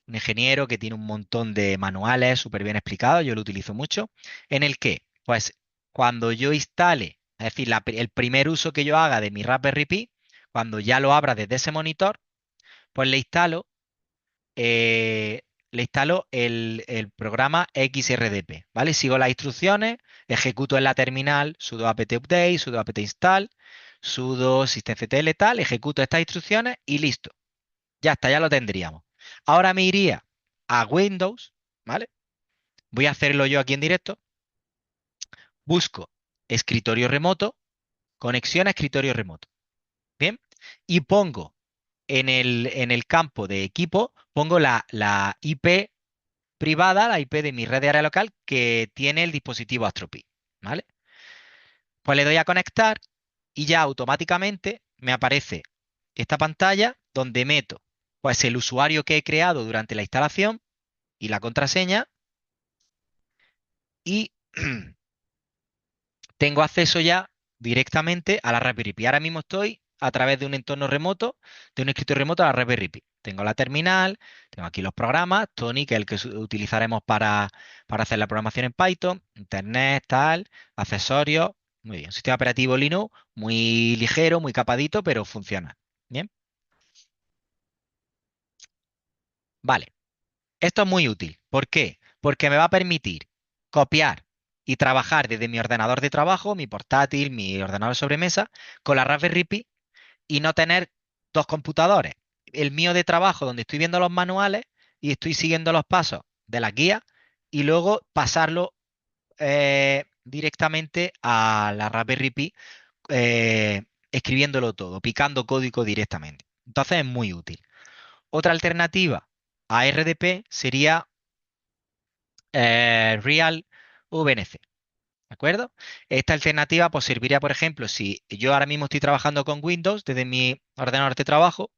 ingeniero que tiene un montón de manuales súper bien explicados, yo lo utilizo mucho, en el que, pues, cuando yo instale, es decir, el primer uso que yo haga de mi Raspberry Pi, cuando ya lo abra desde ese monitor, pues eh, le instalo el programa XRDP, ¿vale? Sigo las instrucciones, ejecuto en la terminal sudo apt update, sudo apt install, sudo systemctl tal, ejecuto estas instrucciones y listo. Ya está, ya lo tendríamos. Ahora me iría a Windows, ¿vale? Voy a hacerlo yo aquí en directo. Busco escritorio remoto, conexión a escritorio remoto. Bien. Y pongo en el campo de equipo, pongo la IP privada, la IP de mi red de área local que tiene el dispositivo AstroPi, ¿vale? Pues le doy a conectar y ya automáticamente me aparece esta pantalla donde meto pues el usuario que he creado durante la instalación y la contraseña y tengo acceso ya directamente a la Raspberry Pi. Ahora mismo estoy a través de un entorno remoto, de un escritorio remoto a la Raspberry Pi. Tengo la terminal, tengo aquí los programas, Tony, que es el que utilizaremos para hacer la programación en Python, Internet, tal, accesorios. Muy bien, sistema operativo Linux, muy ligero, muy capadito, pero funciona. Bien, vale. Esto es muy útil. ¿Por qué? Porque me va a permitir copiar y trabajar desde mi ordenador de trabajo, mi portátil, mi ordenador de sobremesa, con la Raspberry Pi y no tener dos computadores. El mío de trabajo, donde estoy viendo los manuales y estoy siguiendo los pasos de las guías, y luego pasarlo directamente a la Raspberry Pi, escribiéndolo todo, picando código directamente. Entonces es muy útil. Otra alternativa a RDP sería Real VNC. ¿De acuerdo? Esta alternativa pues serviría, por ejemplo, si yo ahora mismo estoy trabajando con Windows desde mi ordenador de trabajo,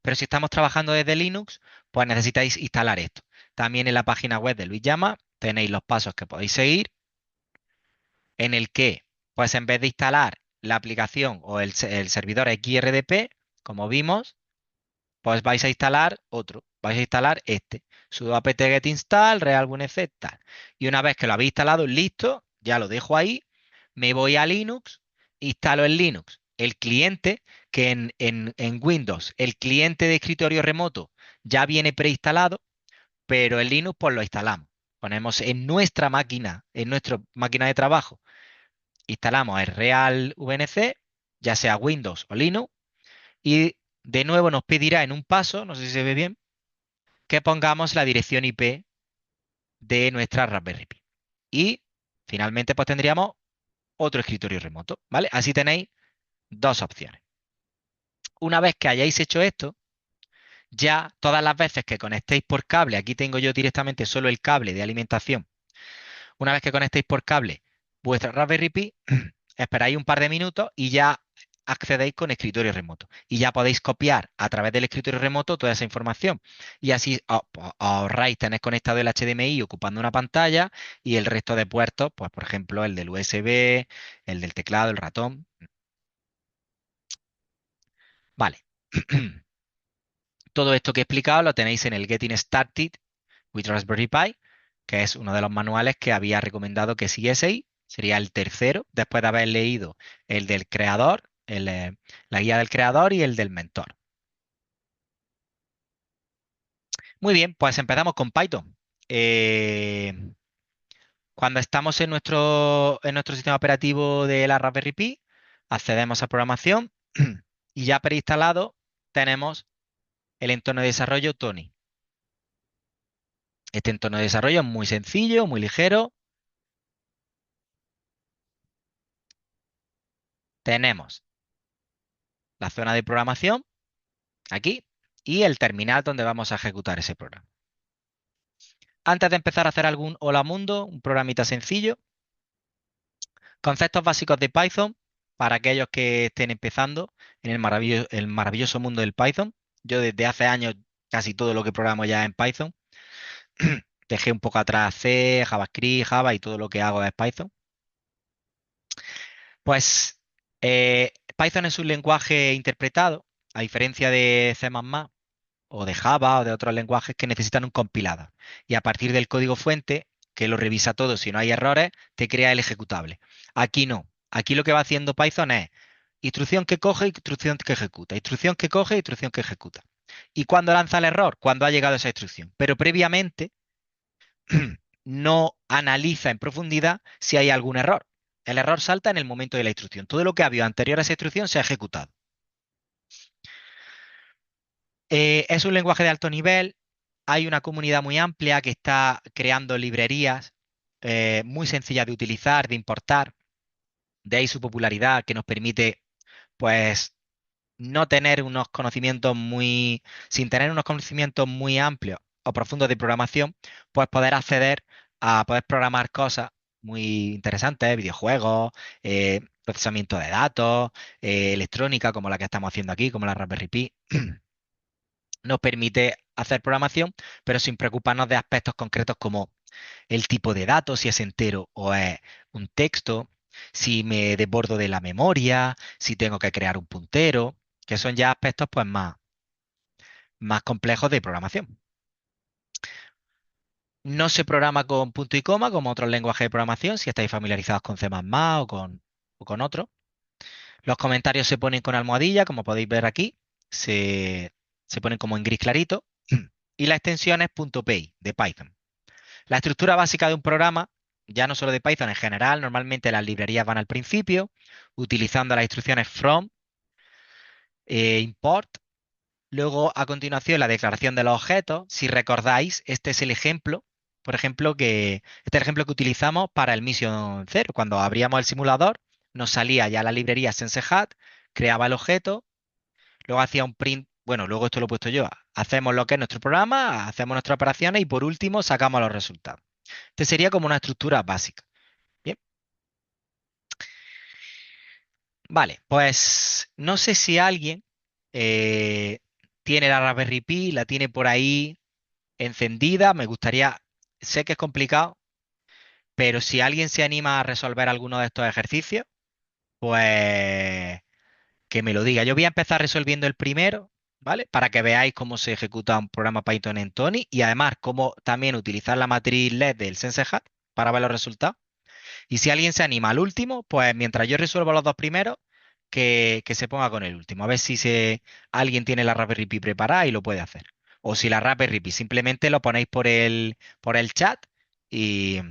pero si estamos trabajando desde Linux, pues necesitáis instalar esto. También en la página web de Luis Llama tenéis los pasos que podéis seguir, en el que, pues en vez de instalar la aplicación o el servidor XRDP, como vimos, pues vais a instalar otro. Vais a instalar este. Sudo apt-get install, realvnc, tal. Y una vez que lo habéis instalado, listo, ya lo dejo ahí, me voy a Linux, instalo en Linux el cliente, que en Windows, el cliente de escritorio remoto ya viene preinstalado, pero en Linux pues lo instalamos. Ponemos en nuestra máquina, en nuestra máquina de trabajo, instalamos el Real VNC, ya sea Windows o Linux, y de nuevo nos pedirá en un paso, no sé si se ve bien, que pongamos la dirección IP de nuestra Raspberry Pi. Y finalmente pues tendríamos otro escritorio remoto, ¿vale? Así tenéis dos opciones. Una vez que hayáis hecho esto, ya todas las veces que conectéis por cable, aquí tengo yo directamente solo el cable de alimentación. Una vez que conectéis por cable vuestra Raspberry Pi, esperáis un par de minutos y ya accedéis con escritorio remoto. Y ya podéis copiar a través del escritorio remoto toda esa información. Y así ahorráis tener conectado el HDMI ocupando una pantalla y el resto de puertos, pues por ejemplo el del USB, el del teclado, el ratón. Vale. Todo esto que he explicado lo tenéis en el Getting Started with Raspberry Pi, que es uno de los manuales que había recomendado que siguieseis. Sería el tercero, después de haber leído el del creador, la guía del creador y el del mentor. Muy bien, pues empezamos con Python. Eh, Cuando estamos en nuestro sistema operativo de la Raspberry Pi, accedemos a programación y ya preinstalado tenemos el entorno de desarrollo Tony. Este entorno de desarrollo es muy sencillo, muy ligero. Tenemos la zona de programación aquí y el terminal donde vamos a ejecutar ese programa. Antes de empezar a hacer algún hola mundo, un programita sencillo, conceptos básicos de Python para aquellos que estén empezando en el maravilloso mundo del Python. Yo desde hace años casi todo lo que programo ya en Python. Dejé un poco atrás C, JavaScript, Java y todo lo que hago es Python. Pues Python es un lenguaje interpretado, a diferencia de C++ o de Java o de otros lenguajes que necesitan un compilador. Y a partir del código fuente, que lo revisa todo, si no hay errores, te crea el ejecutable. Aquí no. Aquí lo que va haciendo Python es instrucción que coge, instrucción que ejecuta, instrucción que coge, instrucción que ejecuta. ¿Y cuando lanza el error? Cuando ha llegado esa instrucción. Pero previamente no analiza en profundidad si hay algún error. El error salta en el momento de la instrucción. Todo lo que ha habido anterior a esa instrucción se ha ejecutado. Es un lenguaje de alto nivel. Hay una comunidad muy amplia que está creando librerías muy sencillas de utilizar, de importar. De ahí su popularidad que nos permite, pues, no tener unos conocimientos muy, sin tener unos conocimientos muy amplios o profundos de programación, pues poder acceder a poder programar cosas muy interesantes, videojuegos, procesamiento de datos, electrónica, como la que estamos haciendo aquí, como la Raspberry Pi. Nos permite hacer programación, pero sin preocuparnos de aspectos concretos como el tipo de datos, si es entero o es un texto, si me desbordo de la memoria, si tengo que crear un puntero, que son ya aspectos pues más complejos de programación. No se programa con punto y coma como otros lenguajes de programación, si estáis familiarizados con C++ o con otros. Los comentarios se ponen con almohadilla, como podéis ver aquí, se ponen como en gris clarito. Y la extensión es .py de Python. La estructura básica de un programa, ya no solo de Python en general, normalmente las librerías van al principio, utilizando las instrucciones from, import. Luego, a continuación, la declaración de los objetos. Si recordáis, este es el ejemplo, por ejemplo, este es el ejemplo que utilizamos para el Mission 0. Cuando abríamos el simulador, nos salía ya la librería SenseHat, creaba el objeto, luego hacía un print. Bueno, luego esto lo he puesto yo. Hacemos lo que es nuestro programa, hacemos nuestras operaciones y por último sacamos los resultados. Este sería como una estructura básica. Bien, vale, pues no sé si alguien eh, tiene la Raspberry Pi, la tiene por ahí encendida. Me gustaría, sé que es complicado, pero si alguien se anima a resolver alguno de estos ejercicios, pues que me lo diga. Yo voy a empezar resolviendo el primero, ¿vale? Para que veáis cómo se ejecuta un programa Python en Tony y además cómo también utilizar la matriz LED del SenseHat para ver los resultados. Y si alguien se anima al último, pues mientras yo resuelvo los dos primeros, que se ponga con el último. A ver si alguien tiene la Raspberry Pi preparada y lo puede hacer. O si la Raspberry Pi simplemente lo ponéis por el chat y,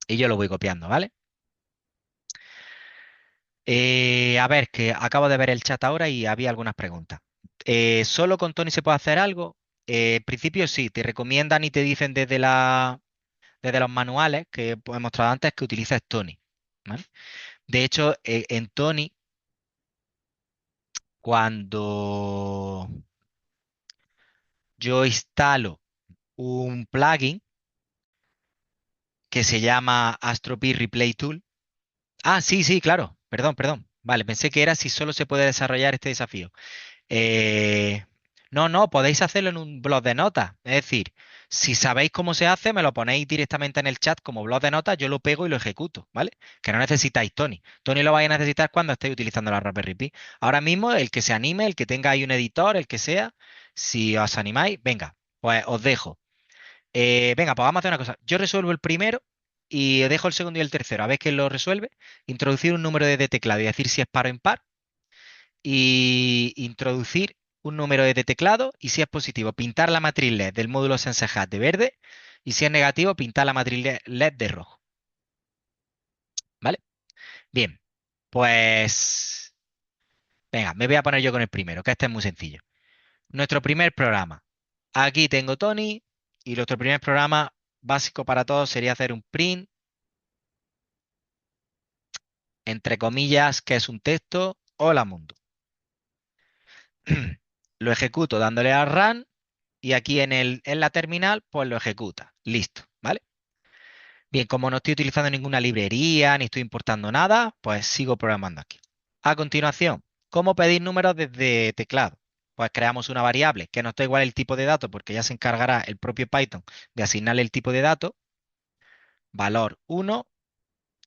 y yo lo voy copiando, ¿vale? A ver, que acabo de ver el chat ahora y había algunas preguntas. ¿Solo con Tony se puede hacer algo? En principio sí, te recomiendan y te dicen desde los manuales que he mostrado antes que utilices Tony. ¿vale? De hecho, en Tony, cuando yo instalo un plugin que se llama AstroPi Replay Tool. Ah, sí, sí, claro. Perdón, perdón. Vale, pensé que era si solo se puede desarrollar este desafío. Eh, no, no, podéis hacerlo en un blog de notas. Es decir, si sabéis cómo se hace, me lo ponéis directamente en el chat como blog de notas, yo lo pego y lo ejecuto, ¿vale? Que no necesitáis Tony. Tony lo vais a necesitar cuando estéis utilizando la Raspberry Pi. Ahora mismo, el que se anime, el que tenga ahí un editor, el que sea, si os animáis, venga, pues os dejo. Venga, pues vamos a hacer una cosa. Yo resuelvo el primero y dejo el segundo y el tercero. A ver quién lo resuelve. Introducir un número de teclado y decir si es par o impar. Y introducir un número de teclado y si es positivo, pintar la matriz LED del módulo SenseHat de verde y si es negativo, pintar la matriz LED de rojo. ¿Vale? Bien, pues venga, me voy a poner yo con el primero, que este es muy sencillo. Nuestro primer programa. Aquí tengo Tony y nuestro primer programa básico para todos sería hacer un print entre comillas, que es un texto, hola mundo. Lo ejecuto dándole a run y aquí en la terminal, pues lo ejecuta. Listo, ¿vale? Bien, como no estoy utilizando ninguna librería ni estoy importando nada, pues sigo programando aquí. A continuación, ¿cómo pedir números desde teclado? Pues creamos una variable que nos da igual el tipo de dato porque ya se encargará el propio Python de asignarle el tipo de dato. Valor 1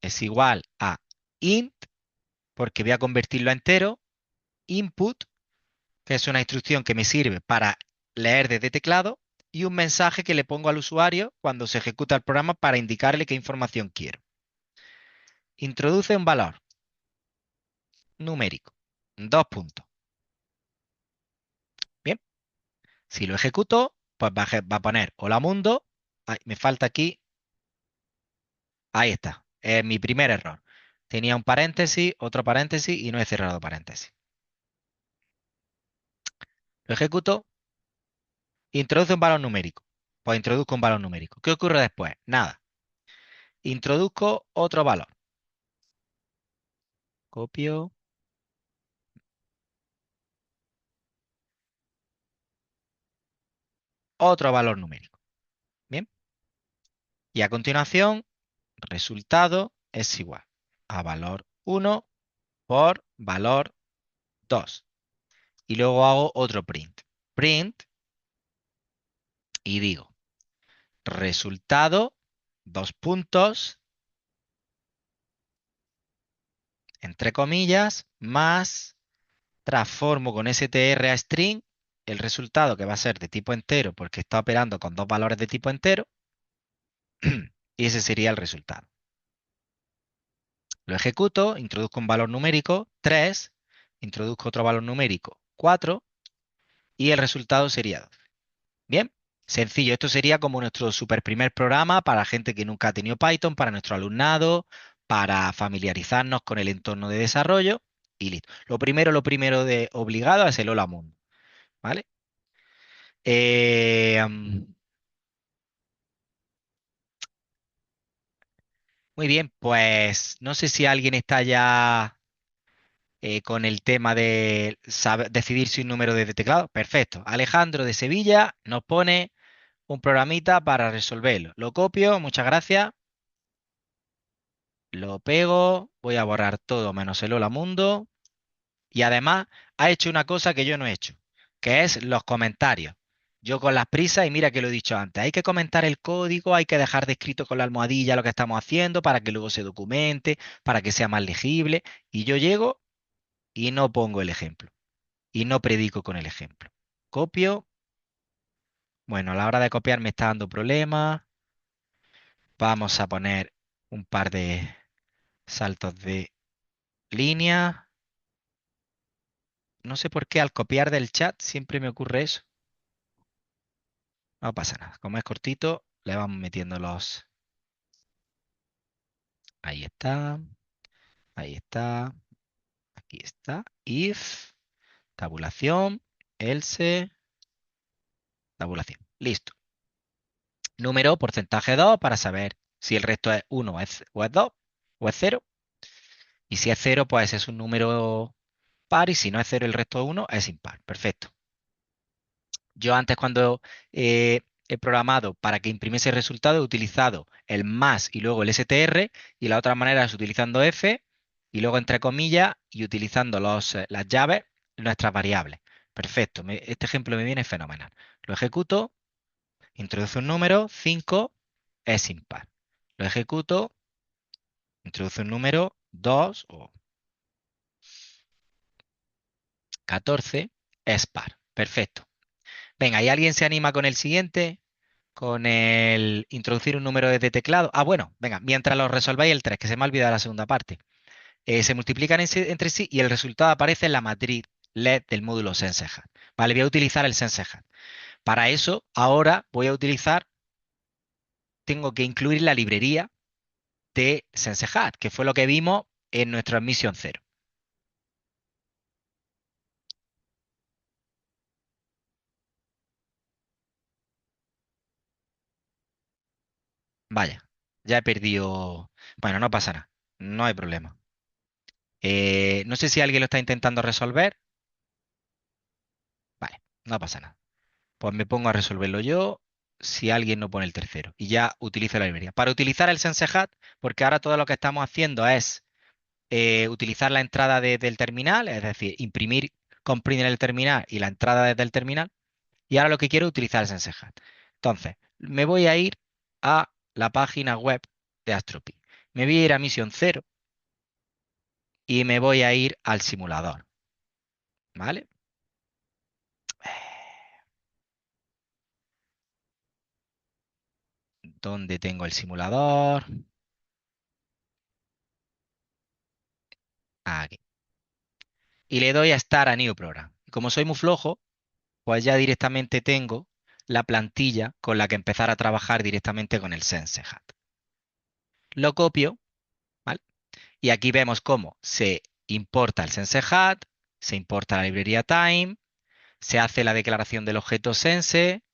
es igual a int, porque voy a convertirlo a entero, input, que es una instrucción que me sirve para leer desde teclado, y un mensaje que le pongo al usuario cuando se ejecuta el programa para indicarle qué información quiero. Introduce un valor numérico, dos puntos. Bien, si lo ejecuto, pues va a poner hola mundo. Ay, me falta aquí. Ahí está. Es mi primer error. Tenía un paréntesis, otro paréntesis y no he cerrado paréntesis. Lo ejecuto. Introduce un valor numérico. Pues introduzco un valor numérico. ¿Qué ocurre después? Nada. Introduzco otro valor. Copio. Otro valor numérico. Bien. Y a continuación, resultado es igual a valor 1 por valor 2. Y luego hago otro print. Print y digo, resultado, dos puntos, entre comillas, más transformo con str a string el resultado que va a ser de tipo entero porque está operando con dos valores de tipo entero y ese sería el resultado. Lo ejecuto, introduzco un valor numérico, 3, introduzco otro valor numérico, 4, y el resultado sería 12. Bien, sencillo. Esto sería como nuestro super primer programa para gente que nunca ha tenido Python, para nuestro alumnado, para familiarizarnos con el entorno de desarrollo y listo. Lo primero de obligado es el hola mundo, ¿vale? Eh, mm, muy bien, pues no sé si alguien está ya con el tema de decidir su número de teclado. Perfecto. Alejandro de Sevilla nos pone un programita para resolverlo. Lo copio, muchas gracias. Lo pego, voy a borrar todo menos el hola mundo. Y además ha hecho una cosa que yo no he hecho, que es los comentarios. Yo con las prisas, y mira que lo he dicho antes, hay que comentar el código, hay que dejar de escrito con la almohadilla lo que estamos haciendo para que luego se documente, para que sea más legible. Y yo llego y no pongo el ejemplo. Y no predico con el ejemplo. Copio. Bueno, a la hora de copiar me está dando problemas. Vamos a poner un par de saltos de línea. No sé por qué al copiar del chat siempre me ocurre eso. No pasa nada. Como es cortito, le vamos metiendo los... Ahí está. Ahí está. Aquí está. If. Tabulación. Else. Tabulación. Listo. Número, porcentaje 2 para saber si el resto es 1 o es 2 o es 0. Y si es cero, pues es un número par, y si no es cero el resto de uno, es impar. Perfecto. Yo antes cuando he programado para que imprimiese el resultado he utilizado el más y luego el str, y la otra manera es utilizando f y luego entre comillas y utilizando las llaves, nuestras variables. Perfecto, este ejemplo me viene fenomenal. Lo ejecuto, introduce un número, 5 es impar. Lo ejecuto, introduce un número, 2 o 14 es par. Perfecto. Venga, ¿y alguien se anima con el siguiente? Con el introducir un número desde teclado. Ah, bueno, venga, mientras lo resolvéis el 3, que se me ha olvidado la segunda parte. Se multiplican entre sí y el resultado aparece en la matriz LED del módulo SenseHat. Vale, voy a utilizar el SenseHat. Para eso, ahora voy a utilizar, tengo que incluir la librería de SenseHat, que fue lo que vimos en nuestra admisión 0. Vaya, ya he perdido. Bueno, no pasa nada, no hay problema. No sé si alguien lo está intentando resolver. Vale, no pasa nada. Pues me pongo a resolverlo yo si alguien no pone el tercero. Y ya utilizo la librería. Para utilizar el SenseHat, porque ahora todo lo que estamos haciendo es utilizar la entrada del terminal, es decir, imprimir, comprimir el terminal y la entrada desde el terminal. Y ahora lo que quiero es utilizar el SenseHat. Entonces, me voy a ir a la página web de Astropy. Me voy a ir a misión cero y me voy a ir al simulador. ¿Vale? ¿Dónde tengo el simulador? Aquí. Y le doy a Start a New Program. Y como soy muy flojo, pues ya directamente tengo la plantilla con la que empezar a trabajar directamente con el SenseHat. Lo copio, ¿vale? Y aquí vemos cómo se importa el SenseHat, se importa la librería Time, se hace la declaración del objeto Sense,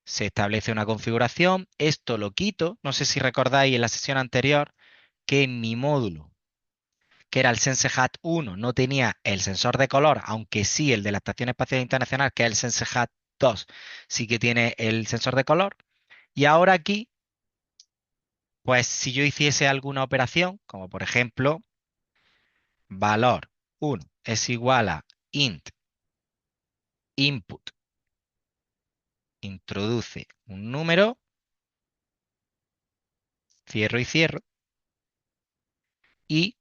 se establece una configuración. Esto lo quito. No sé si recordáis en la sesión anterior que en mi módulo, que era el SenseHat 1, no tenía el sensor de color, aunque sí el de la Estación Espacial Internacional, que es el SenseHat 2, sí que tiene el sensor de color. Y ahora aquí, pues si yo hiciese alguna operación, como por ejemplo, valor 1 es igual a int input, introduce un número, cierro y cierro, y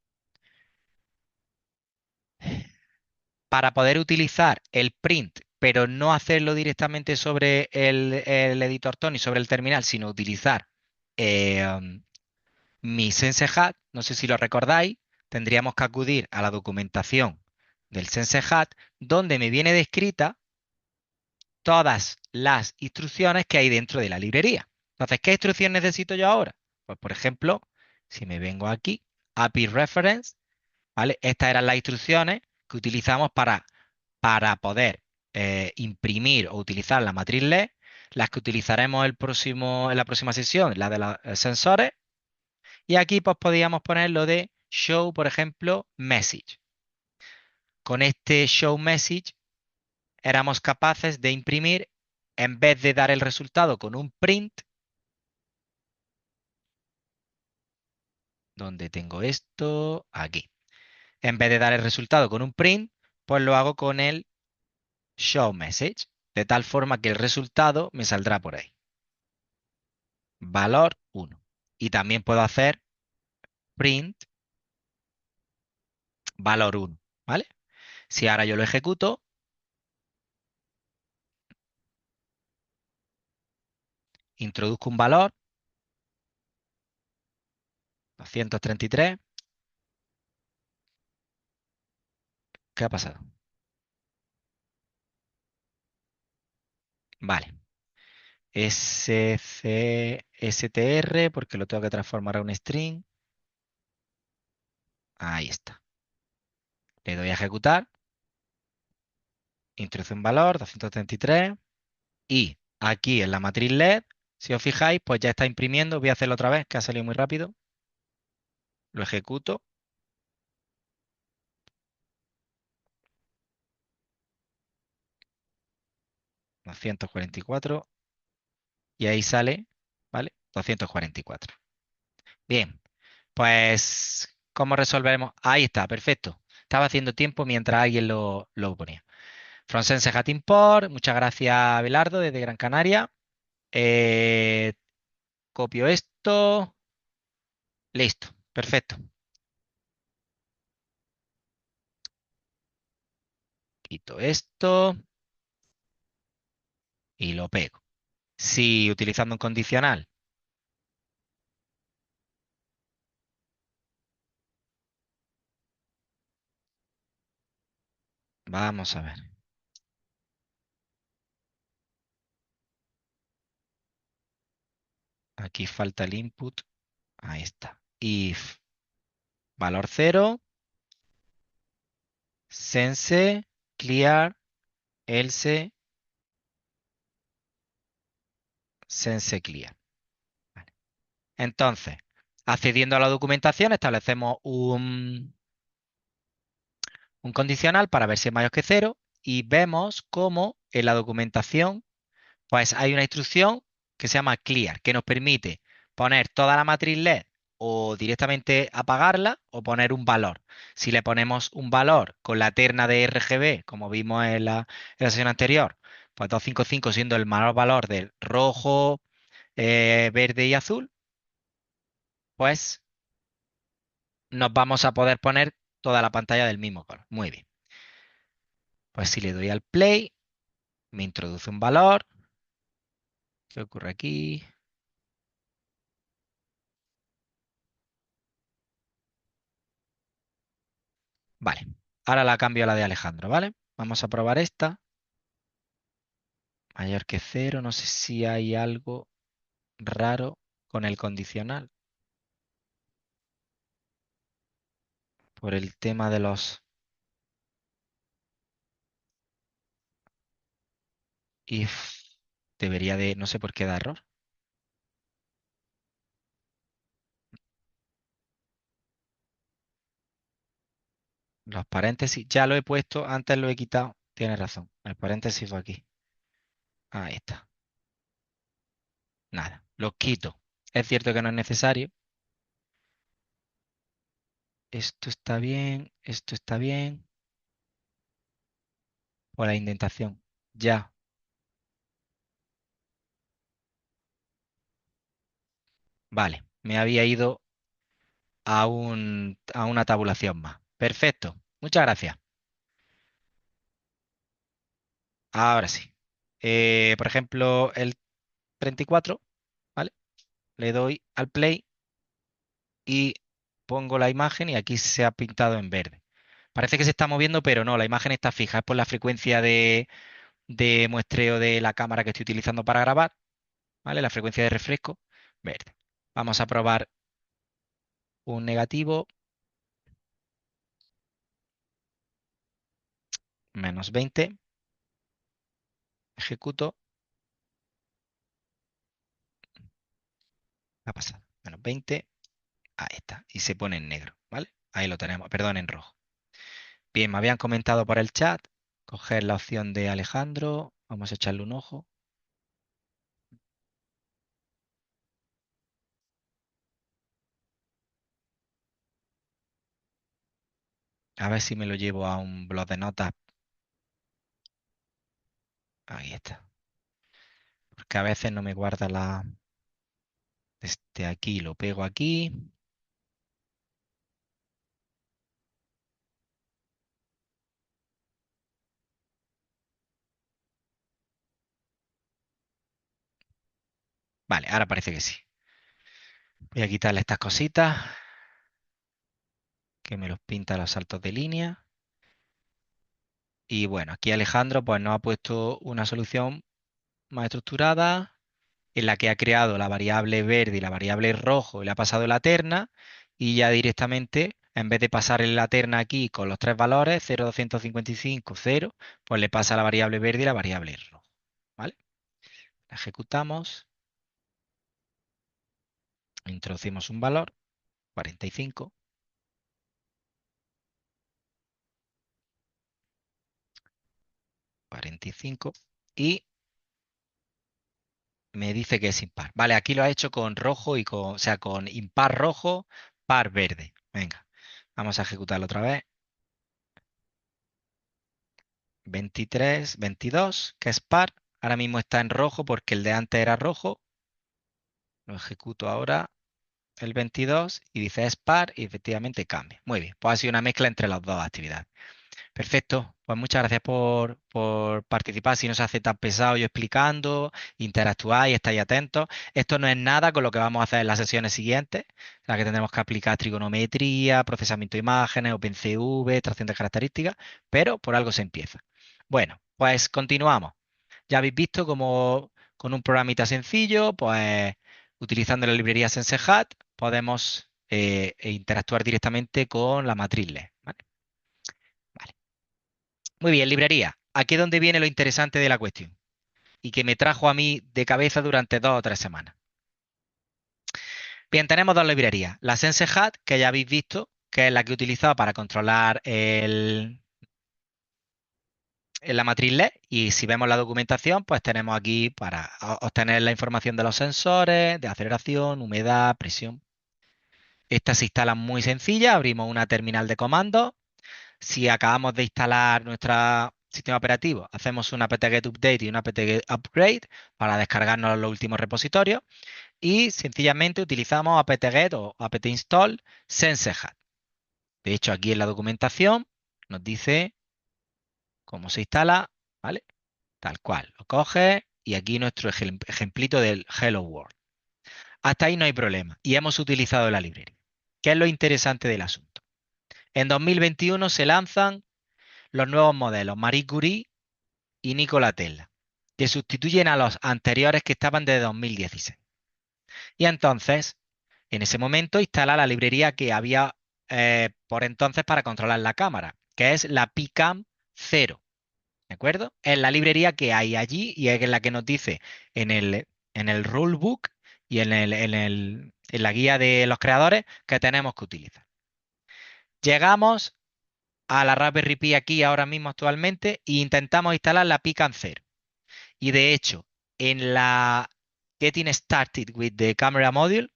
para poder utilizar el print, pero no hacerlo directamente sobre el editor Tony, sobre el terminal, sino utilizar mi SenseHat, no sé si lo recordáis, tendríamos que acudir a la documentación del SenseHat, donde me viene descrita todas las instrucciones que hay dentro de la librería. Entonces, ¿qué instrucción necesito yo ahora? Pues, por ejemplo, si me vengo aquí, API Reference, ¿vale? Estas eran las instrucciones que utilizamos para poder imprimir o utilizar la matriz LED, las que utilizaremos en la próxima sesión, la de los sensores. Y aquí pues podíamos poner lo de show, por ejemplo, message. Con este show message éramos capaces de imprimir, en vez de dar el resultado con un print, donde tengo esto, aquí. En vez de dar el resultado con un print, pues lo hago con el show message, de tal forma que el resultado me saldrá por ahí. Valor 1. Y también puedo hacer print valor 1, ¿vale? Si ahora yo lo ejecuto, introduzco un valor, 233. ¿Qué ha pasado? Vale. SCSTR, porque lo tengo que transformar a un string. Ahí está. Le doy a ejecutar, introduce un valor, 233, y aquí en la matriz LED, si os fijáis, pues ya está imprimiendo. Voy a hacerlo otra vez, que ha salido muy rápido. Lo ejecuto. 244 y ahí sale, ¿vale? 244. Bien, pues, ¿cómo resolveremos? Ahí está, perfecto. Estaba haciendo tiempo mientras alguien lo ponía. Fronsense Import, muchas gracias, Belardo, desde Gran Canaria. Eh, copio esto. Listo, perfecto. Quito esto y lo pego. Si utilizando un condicional, vamos a ver. Aquí falta el input. Ahí está. If valor 0, sense, clear, else, sense, clear. Vale. Entonces, accediendo a la documentación, establecemos un condicional para ver si es mayor que 0 y vemos cómo en la documentación pues hay una instrucción que se llama clear, que nos permite poner toda la matriz LED o directamente apagarla o poner un valor. Si le ponemos un valor con la terna de RGB, como vimos en la sesión anterior, pues 255 siendo el mayor valor del rojo, verde y azul, pues nos vamos a poder poner toda la pantalla del mismo color. Muy bien. Pues si le doy al play, me introduce un valor. ¿Qué ocurre aquí? Vale. Ahora la cambio a la de Alejandro, ¿vale? Vamos a probar esta. Mayor que 0. No sé si hay algo raro con el condicional. Por el tema de los if. Debería de... No sé por qué da error. Los paréntesis. Ya lo he puesto. Antes lo he quitado. Tienes razón. El paréntesis fue aquí. Ahí está. Nada. Los quito. Es cierto que no es necesario. Esto está bien. Esto está bien. O la indentación. Ya. Vale. Me había ido a una tabulación más. Perfecto. Muchas gracias. Ahora sí. Por ejemplo, el 34, ¿vale? Le doy al play y pongo la imagen y aquí se ha pintado en verde. Parece que se está moviendo, pero no, la imagen está fija. Es por la frecuencia de muestreo de la cámara que estoy utilizando para grabar, ¿vale? La frecuencia de refresco, verde. Vamos a probar un negativo, -20. Ejecuto. Ha pasado. -20. Ahí está. Y se pone en negro, ¿vale? Ahí lo tenemos, perdón, en rojo. Bien, me habían comentado por el chat, coger la opción de Alejandro, vamos a echarle un ojo. A ver si me lo llevo a un blog de notas. Ahí está. Porque a veces no me guarda la... Este aquí, lo pego aquí. Vale, ahora parece que sí. Voy a quitarle estas cositas que me los pinta los saltos de línea. Y bueno, aquí Alejandro pues nos ha puesto una solución más estructurada en la que ha creado la variable verde y la variable rojo y le ha pasado la terna y ya directamente, en vez de pasarle la terna aquí con los tres valores, 0, 255, 0, pues le pasa la variable verde y la variable rojo. ¿Vale? La ejecutamos, introducimos un valor, 45, 45, y Me dice que es impar. Vale, aquí lo ha hecho con rojo y con, o sea, con impar rojo, par verde. Venga, vamos a ejecutarlo otra vez. 23, 22, que es par. Ahora mismo está en rojo porque el de antes era rojo. Lo ejecuto ahora el 22 y dice es par y efectivamente cambia. Muy bien, pues ha sido una mezcla entre las dos actividades. Perfecto, pues muchas gracias por participar. Si no se hace tan pesado yo explicando, interactuáis, estáis atentos. Esto no es nada con lo que vamos a hacer en las sesiones siguientes, en las que tendremos que aplicar trigonometría, procesamiento de imágenes, OpenCV, extracción de características, pero por algo se empieza. Bueno, pues continuamos. Ya habéis visto cómo con un programita sencillo, pues utilizando la librería SenseHat, podemos interactuar directamente con la matriz LED. ¿Vale? Vale. Muy bien, librería. Aquí es donde viene lo interesante de la cuestión y que me trajo a mí de cabeza durante 2 o 3 semanas. Bien, tenemos dos librerías. La SenseHat, que ya habéis visto, que es la que he utilizado para controlar la matriz LED. Y si vemos la documentación, pues tenemos aquí para obtener la información de los sensores, de aceleración, humedad, presión. Esta se instala muy sencilla. Abrimos una terminal de comandos. Si acabamos de instalar nuestro sistema operativo, hacemos un apt-get update y un apt-get upgrade para descargarnos los últimos repositorios y sencillamente utilizamos apt-get o apt-install sensehat. De hecho, aquí en la documentación nos dice cómo se instala, ¿vale? Tal cual. Lo coge y aquí nuestro ejemplito del Hello World. Hasta ahí no hay problema y hemos utilizado la librería. ¿Qué es lo interesante del asunto? En 2021 se lanzan los nuevos modelos Marie Curie y Nikola Tesla, que sustituyen a los anteriores que estaban de 2016. Y entonces, en ese momento, instala la librería que había por entonces para controlar la cámara, que es la Picam 0. ¿De acuerdo? Es la librería que hay allí y es la que nos dice en el rulebook y en la guía de los creadores que tenemos que utilizar. Llegamos a la Raspberry Pi aquí ahora mismo actualmente e intentamos instalar la Picam 0. Y de hecho, en la Getting Started with the Camera Module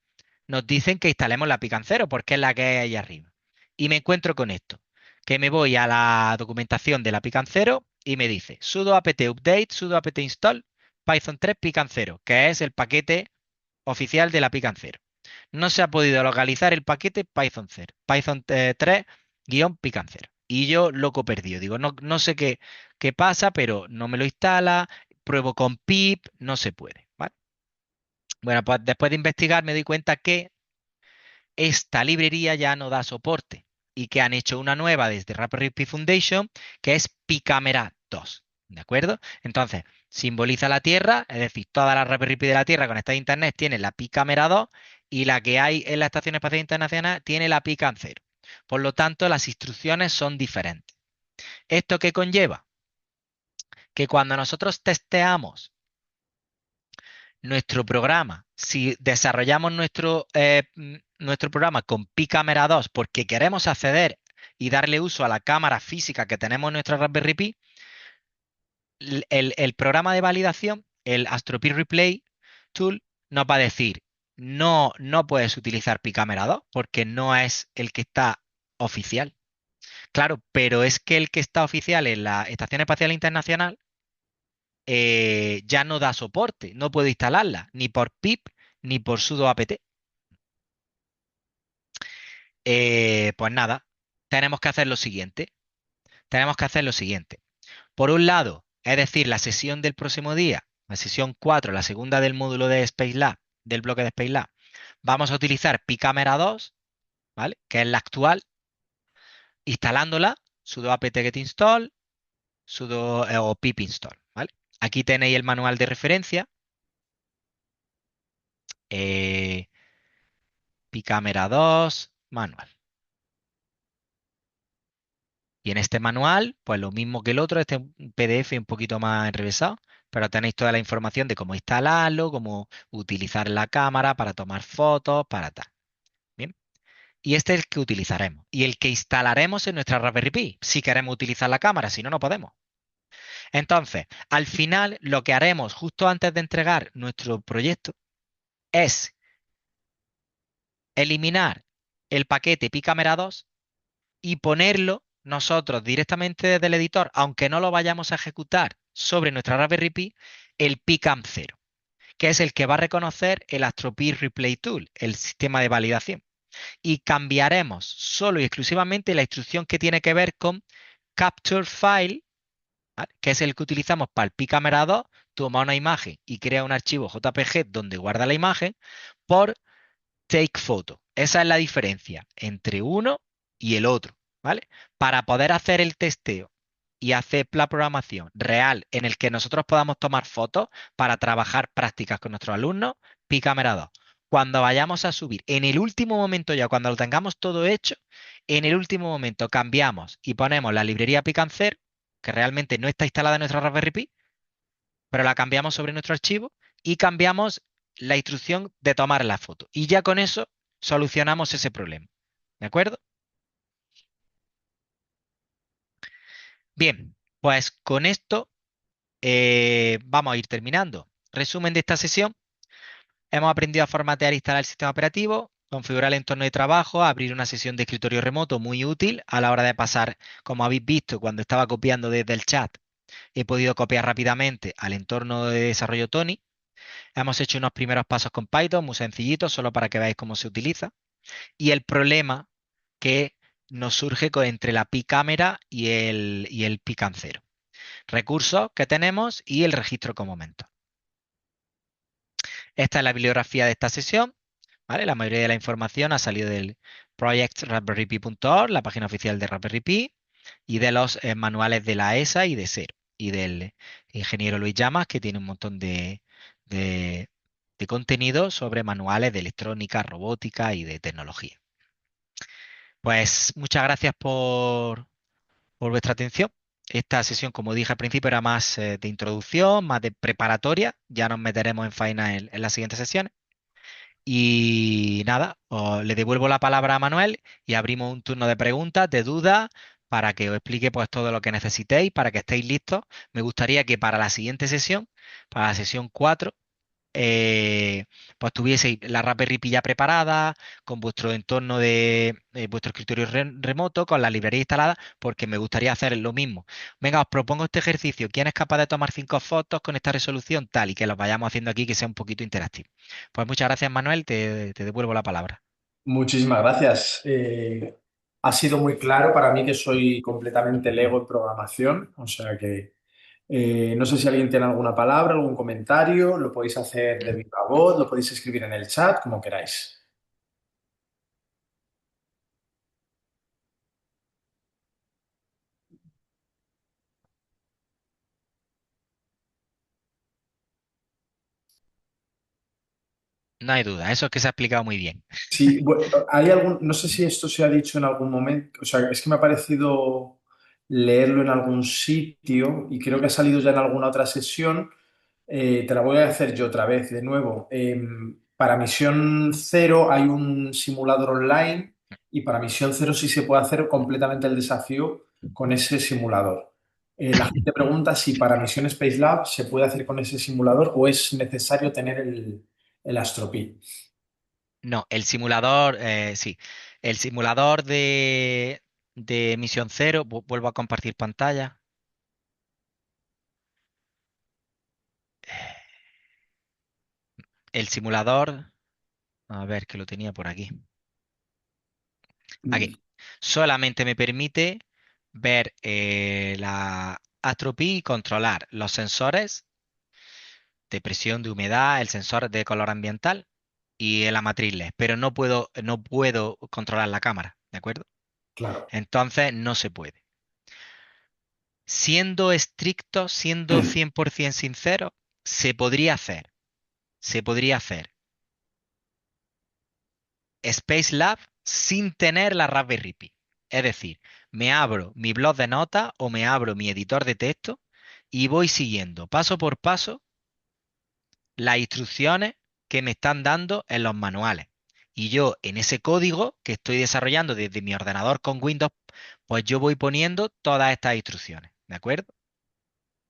nos dicen que instalemos la Pican 0 porque es la que hay ahí arriba. Y me encuentro con esto, que me voy a la documentación de la Pican 0 y me dice sudo apt update, sudo apt install Python 3 Pican 0, que es el paquete oficial de la Pican 0. No se ha podido localizar el paquete Python 0, Python 3-Pican 0. Y yo loco perdido, digo, no sé qué pasa, pero no me lo instala, pruebo con pip, no se puede. ¿Vale? Bueno, pues después de investigar me doy cuenta que esta librería ya no da soporte y que han hecho una nueva desde Raspberry Pi Foundation que es Picamera 2. ¿De acuerdo? Entonces, simboliza la Tierra, es decir, toda la Raspberry Pi de la Tierra conectada a Internet tiene la Picamera 2 y la que hay en la Estación Espacial Internacional tiene la Picam 0. Por lo tanto, las instrucciones son diferentes. ¿Esto qué conlleva? Que cuando nosotros testeamos nuestro programa, si desarrollamos nuestro programa con Picamera 2 porque queremos acceder y darle uso a la cámara física que tenemos en nuestra Raspberry Pi, el programa de validación, el AstroPi Replay Tool, nos va a decir, no puedes utilizar Picamera 2 porque no es el que está oficial. Claro, pero es que el que está oficial en la Estación Espacial Internacional ya no da soporte, no puedo instalarla, ni por pip ni por sudo apt. Pues nada, tenemos que hacer lo siguiente. Tenemos que hacer lo siguiente. Por un lado, es decir, la sesión del próximo día, la sesión 4, la segunda del módulo de Spacelab, del bloque de Spacelab, vamos a utilizar Picamera 2, ¿vale? Que es la actual, instalándola, sudo apt-get install, sudo o pip install, ¿vale? Aquí tenéis el manual de referencia. eh, Picamera 2, manual. Y en este manual, pues lo mismo que el otro, este es un PDF un poquito más enrevesado, pero tenéis toda la información de cómo instalarlo, cómo utilizar la cámara para tomar fotos, para tal. Bien. Y este es el que utilizaremos y el que instalaremos en nuestra Raspberry Pi, si queremos utilizar la cámara, si no, no podemos. Entonces, al final, lo que haremos justo antes de entregar nuestro proyecto es eliminar el paquete Picamera 2 y ponerlo nosotros directamente desde el editor, aunque no lo vayamos a ejecutar sobre nuestra Raspberry Pi, el Picam 0, que es el que va a reconocer el AstroPi Replay Tool, el sistema de validación. Y cambiaremos solo y exclusivamente la instrucción que tiene que ver con Capture File, ¿vale? Que es el que utilizamos para el Picamera 2, toma una imagen y crea un archivo JPG donde guarda la imagen, por Take Photo. Esa es la diferencia entre uno y el otro, ¿vale? Para poder hacer el testeo y hacer la programación real en el que nosotros podamos tomar fotos para trabajar prácticas con nuestros alumnos, Picamera 2. Cuando vayamos a subir, en el último momento ya, cuando lo tengamos todo hecho, en el último momento cambiamos y ponemos la librería Picancer, que realmente no está instalada en nuestra Raspberry Pi, pero la cambiamos sobre nuestro archivo y cambiamos la instrucción de tomar la foto. Y ya con eso solucionamos ese problema. ¿De acuerdo? Bien, pues con esto vamos a ir terminando. Resumen de esta sesión. Hemos aprendido a formatear e instalar el sistema operativo, configurar el entorno de trabajo, abrir una sesión de escritorio remoto muy útil a la hora de pasar, como habéis visto, cuando estaba copiando desde el chat, he podido copiar rápidamente al entorno de desarrollo Tony. Hemos hecho unos primeros pasos con Python, muy sencillitos, solo para que veáis cómo se utiliza. Y el problema que nos surge entre la Pi cámara y el Pi cancero. Recursos que tenemos y el registro con momentos. Esta es la bibliografía de esta sesión, ¿vale? La mayoría de la información ha salido del project.raspberrypi.org, la página oficial de Raspberry Pi, y de los manuales de la ESA y de Cero, y del ingeniero Luis Llamas, que tiene un montón de, de contenido sobre manuales de electrónica, robótica y de tecnología. Pues muchas gracias por vuestra atención. Esta sesión, como dije al principio, era más de introducción, más de preparatoria. Ya nos meteremos en faena en las siguientes sesiones. Y nada, le devuelvo la palabra a Manuel y abrimos un turno de preguntas, de dudas, para que os explique pues todo lo que necesitéis, para que estéis listos. Me gustaría que para la siguiente sesión, para la sesión 4, pues tuvieseis la Raspberry Pi ya preparada, con vuestro entorno de vuestro escritorio remoto, con la librería instalada, porque me gustaría hacer lo mismo. Venga, os propongo este ejercicio. ¿Quién es capaz de tomar 5 fotos con esta resolución tal y que los vayamos haciendo aquí que sea un poquito interactivo? Pues muchas gracias, Manuel. Te devuelvo la palabra. Muchísimas gracias. Ha sido muy claro para mí que soy completamente lego en programación, o sea que no sé si alguien tiene alguna palabra, algún comentario, lo podéis hacer de viva voz, lo podéis escribir en el chat, como queráis. No hay duda, eso es que se ha explicado muy bien. Sí, bueno, no sé si esto se ha dicho en algún momento, o sea, es que me ha parecido leerlo en algún sitio y creo que ha salido ya en alguna otra sesión. Te la voy a hacer yo otra vez, de nuevo. Para misión cero hay un simulador online y para misión cero sí se puede hacer completamente el desafío con ese simulador. La gente pregunta si para misión Space Lab se puede hacer con ese simulador o es necesario tener el AstroPi. No, el simulador, sí. El simulador de Misión Cero, vuelvo a compartir pantalla. El simulador, a ver que lo tenía por aquí. Aquí. Solamente me permite ver la AstroPi y controlar los sensores de presión, de humedad, el sensor de color ambiental y la matriz LED, pero no puedo controlar la cámara, ¿de acuerdo? Claro. Entonces no se puede. Siendo estricto, siendo 100% sincero, se podría hacer, se podría hacer Space Lab sin tener la Raspberry Pi. Es decir, me abro mi blog de notas o me abro mi editor de texto y voy siguiendo paso por paso las instrucciones que me están dando en los manuales. Y yo en ese código que estoy desarrollando desde mi ordenador con Windows, pues yo voy poniendo todas estas instrucciones. ¿De acuerdo?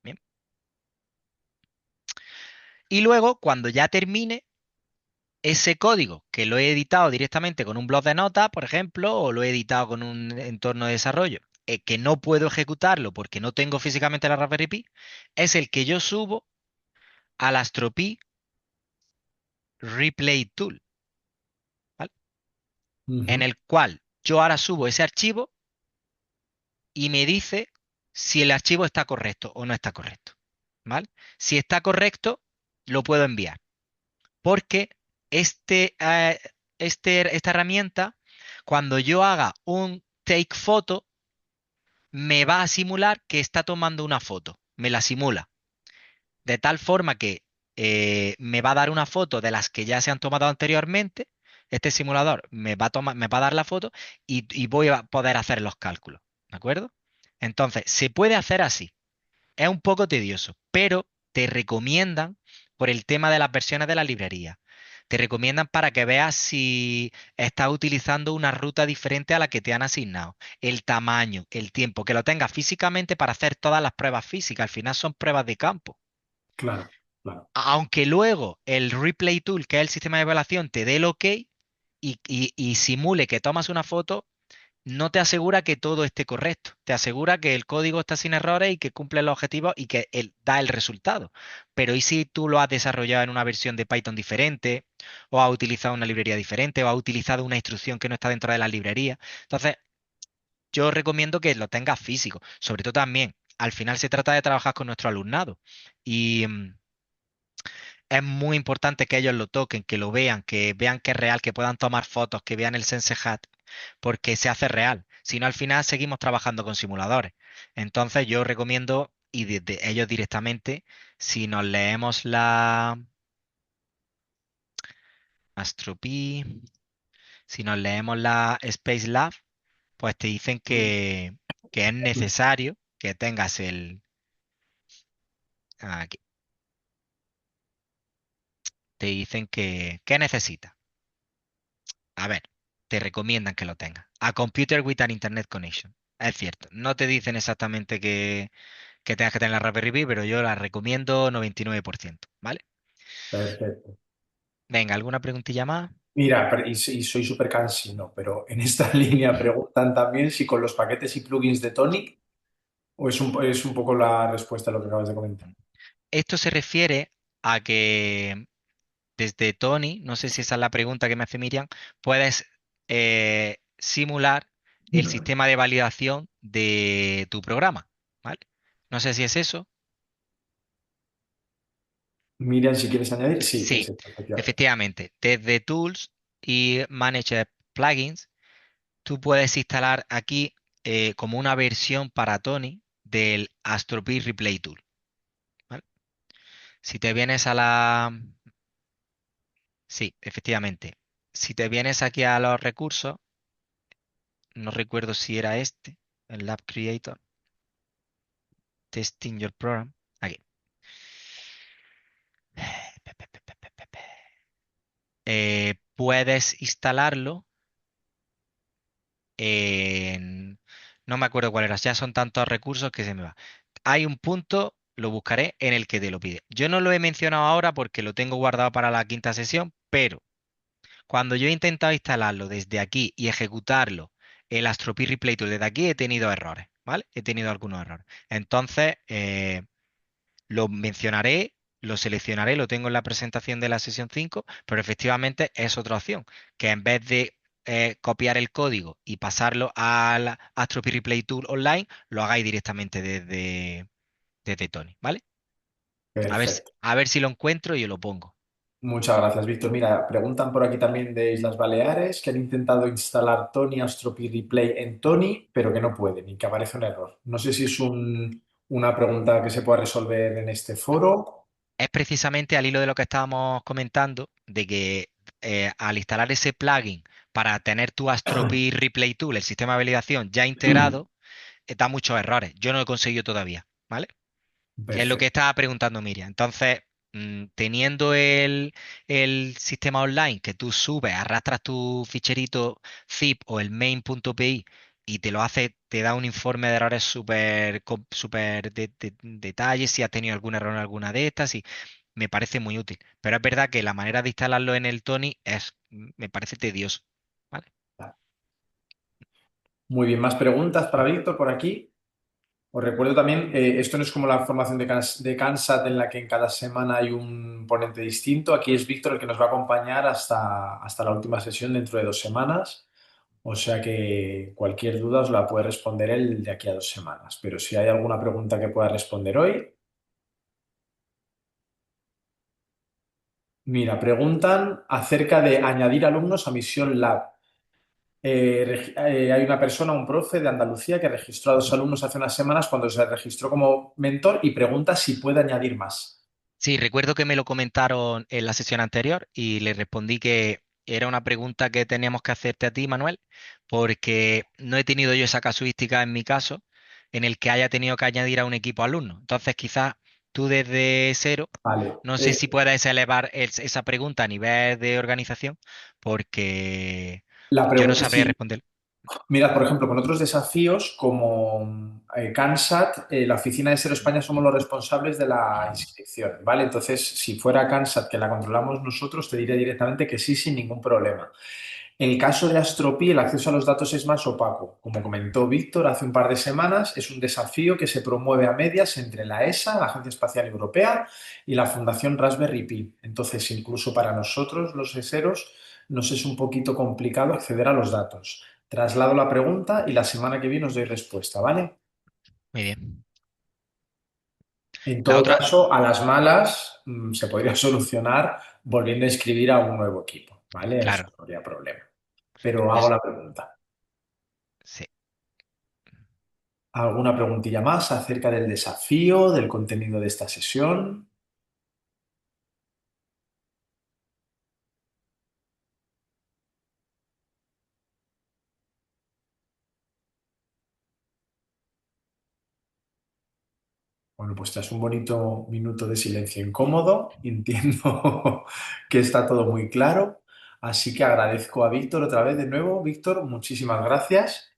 Bien. Y luego, cuando ya termine ese código, que lo he editado directamente con un blog de notas, por ejemplo, o lo he editado con un entorno de desarrollo, que no puedo ejecutarlo porque no tengo físicamente la Raspberry Pi, es el que yo subo al AstroPi Replay Tool, ¿vale? En Ujú. el cual yo ahora subo ese archivo y me dice si el archivo está correcto o no está correcto, ¿vale? Si está correcto, lo puedo enviar, porque esta herramienta, cuando yo haga un take photo, me va a simular que está tomando una foto, me la simula, de tal forma que me va a dar una foto de las que ya se han tomado anteriormente. Este simulador me va a dar la foto y voy a poder hacer los cálculos, ¿de acuerdo? Entonces, se puede hacer así. Es un poco tedioso, pero te recomiendan por el tema de las versiones de la librería. Te recomiendan para que veas si estás utilizando una ruta diferente a la que te han asignado. El tamaño, el tiempo, que lo tengas físicamente para hacer todas las pruebas físicas. Al final son pruebas de campo. Claro, claro. Aunque luego el Replay Tool, que es el sistema de evaluación, te dé el OK y simule que tomas una foto, no te asegura que todo esté correcto. Te asegura que el código está sin errores y que cumple los objetivos y que da el resultado. Pero ¿y si tú lo has desarrollado en una versión de Python diferente, o has utilizado una librería diferente, o has utilizado una instrucción que no está dentro de la librería? Entonces, yo recomiendo que lo tengas físico. Sobre todo también, al final se trata de trabajar con nuestro alumnado. Y es muy importante que ellos lo toquen, que vean que es real, que puedan tomar fotos, que vean el Sense Hat, porque se hace real. Si no, al final seguimos trabajando con simuladores. Entonces yo recomiendo, y desde ellos directamente, si nos leemos la AstroPi, si nos leemos la Space Lab, pues te dicen que es necesario que tengas aquí, te dicen que necesitas. A ver, te recomiendan que lo tengas. A computer with an internet connection. Es cierto, no te dicen exactamente que tengas que tener la Raspberry Pi, pero yo la recomiendo 99%, ¿vale? Perfecto. Venga, ¿alguna preguntilla más? Mira, y soy súper cansino, pero en esta línea preguntan también si con los paquetes y plugins de Tonic, o es un poco la respuesta a lo que acabas de comentar. Esto se refiere a que desde Tony, no sé si esa es la pregunta que me hace Miriam, puedes simular el sistema de validación de tu programa, ¿vale? No sé si es eso. Miriam, si quieres añadir, sí, es Sí, esto, efectivamente. efectivamente. Desde Tools y Manage Plugins, tú puedes instalar aquí como una versión para Tony del AstroPi Replay Tool, ¿vale? Si te vienes a la... Sí, efectivamente. Si te vienes aquí a los recursos, no recuerdo si era este, el Lab Creator, Testing Your Program. Aquí. Puedes instalarlo en... No me acuerdo cuál era, ya son tantos recursos que se me va. Hay un punto, lo buscaré, en el que te lo pide. Yo no lo he mencionado ahora porque lo tengo guardado para la quinta sesión, pero cuando yo he intentado instalarlo desde aquí y ejecutarlo, el AstroPi Replay Tool desde aquí, he tenido errores, ¿vale? He tenido algunos errores. Entonces, lo mencionaré, lo seleccionaré, lo tengo en la presentación de la sesión 5, pero efectivamente es otra opción, que en vez de copiar el código y pasarlo al AstroPi Replay Tool online, lo hagáis directamente desde Tony, ¿vale? Perfecto. A ver si lo encuentro y yo lo pongo. Muchas gracias, Víctor. Mira, preguntan por aquí también de Islas Baleares que han intentado instalar Tony Astropi Replay en Tony, pero que no pueden y que aparece un error. No sé si es una pregunta que se pueda resolver en este foro. Es precisamente al hilo de lo que estábamos comentando, de que al instalar ese plugin para tener tu AstroPi Replay Tool, el sistema de validación ya integrado, da muchos errores. Yo no lo he conseguido todavía, ¿vale? Que es lo que Perfecto. estaba preguntando Miriam. Entonces, teniendo el sistema online que tú subes, arrastras tu ficherito zip o el main.py y te lo hace, te da un informe de errores súper detalles, si has tenido algún error en alguna de estas. me parece muy útil. Pero es verdad que la manera de instalarlo en el Tony me parece tedioso. ¿Vale? Muy bien, más preguntas para Víctor por aquí. Os recuerdo también, esto no es como la formación de Kansat en la que en cada semana hay un ponente distinto. Aquí es Víctor el que nos va a acompañar hasta la última sesión dentro de 2 semanas. O sea que cualquier duda os la puede responder él de aquí a 2 semanas. Pero si hay alguna pregunta que pueda responder hoy, mira, preguntan acerca de añadir alumnos a Misión Lab. Hay una persona, un profe de Andalucía que registró a 2 alumnos hace unas semanas cuando se registró como mentor y pregunta si puede añadir más. Sí, recuerdo que me lo comentaron en la sesión anterior y le respondí que era una pregunta que teníamos que hacerte a ti, Manuel, porque no he tenido yo esa casuística en mi caso en el que haya tenido que añadir a un equipo alumno. Entonces, quizás tú desde cero, Vale. no sé si puedes elevar esa pregunta a nivel de organización, porque La yo no pregunta, sabría sí, responder. mirad, por ejemplo, con otros desafíos como CANSAT, la oficina de Cero España somos los responsables de la inscripción, ¿vale? Entonces, si fuera CANSAT que la controlamos nosotros, te diré directamente que sí, sin ningún problema. En el caso de Astropi, el acceso a los datos es más opaco. Como comentó Víctor hace un par de semanas, es un desafío que se promueve a medias entre la ESA, la Agencia Espacial Europea, y la Fundación Raspberry Pi. Entonces, incluso para nosotros, los ESEROS, nos es un poquito complicado acceder a los datos. Traslado la pregunta y la semana que viene os doy respuesta, ¿vale? Muy bien. En La todo otra, caso, a las malas, se podría solucionar volviendo a inscribir a un nuevo equipo, ¿vale? Eso claro, no habría problema. Pero hago es, la pregunta. sí. ¿Alguna preguntilla más acerca del desafío, del contenido de esta sesión? Bueno, pues tras un bonito minuto de silencio incómodo, entiendo que está todo muy claro. Así que agradezco a Víctor otra vez de nuevo. Víctor, muchísimas gracias.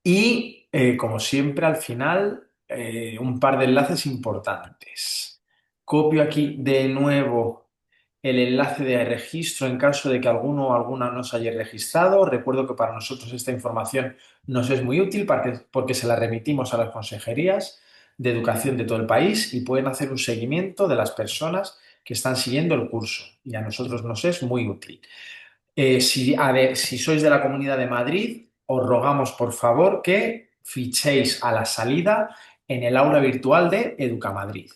Y como siempre, al final, un par de enlaces importantes. Copio aquí de nuevo el enlace de registro en caso de que alguno o alguna no se haya registrado. Recuerdo que para nosotros esta información nos es muy útil porque se la remitimos a las consejerías de educación de todo el país y pueden hacer un seguimiento de las personas que están siguiendo el curso. Y a nosotros nos es muy útil. Si sois de la Comunidad de Madrid, os rogamos por favor que fichéis a la salida en el aula virtual de Educamadrid.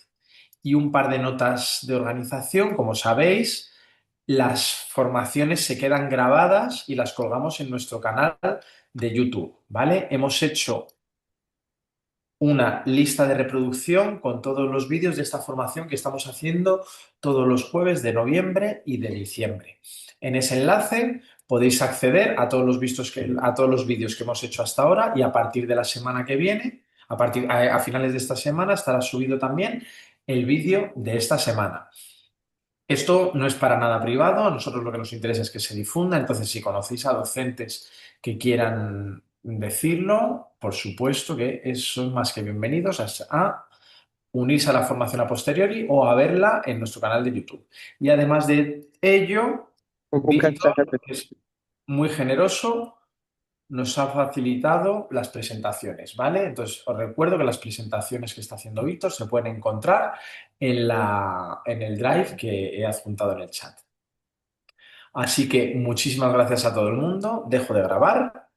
Y un par de notas de organización, como sabéis, las formaciones se quedan grabadas y las colgamos en nuestro canal de YouTube, ¿vale? Hemos hecho una lista de reproducción con todos los vídeos de esta formación que estamos haciendo todos los jueves de noviembre y de diciembre. En ese enlace podéis acceder a todos a todos los vídeos que hemos hecho hasta ahora y a partir de la semana que viene, a finales de esta semana, estará subido también el vídeo de esta semana. Esto no es para nada privado, a nosotros lo que nos interesa es que se difunda, entonces si conocéis a docentes que quieran decirlo, por supuesto que son más que bienvenidos a unirse a la formación a posteriori o a verla en nuestro canal de YouTube. Y además de ello, Víctor es muy generoso, nos ha facilitado las presentaciones, ¿vale? Entonces, os recuerdo que las presentaciones que está haciendo Víctor se pueden encontrar en el Drive que he adjuntado en el chat. Así que muchísimas gracias a todo el mundo. Dejo de grabar.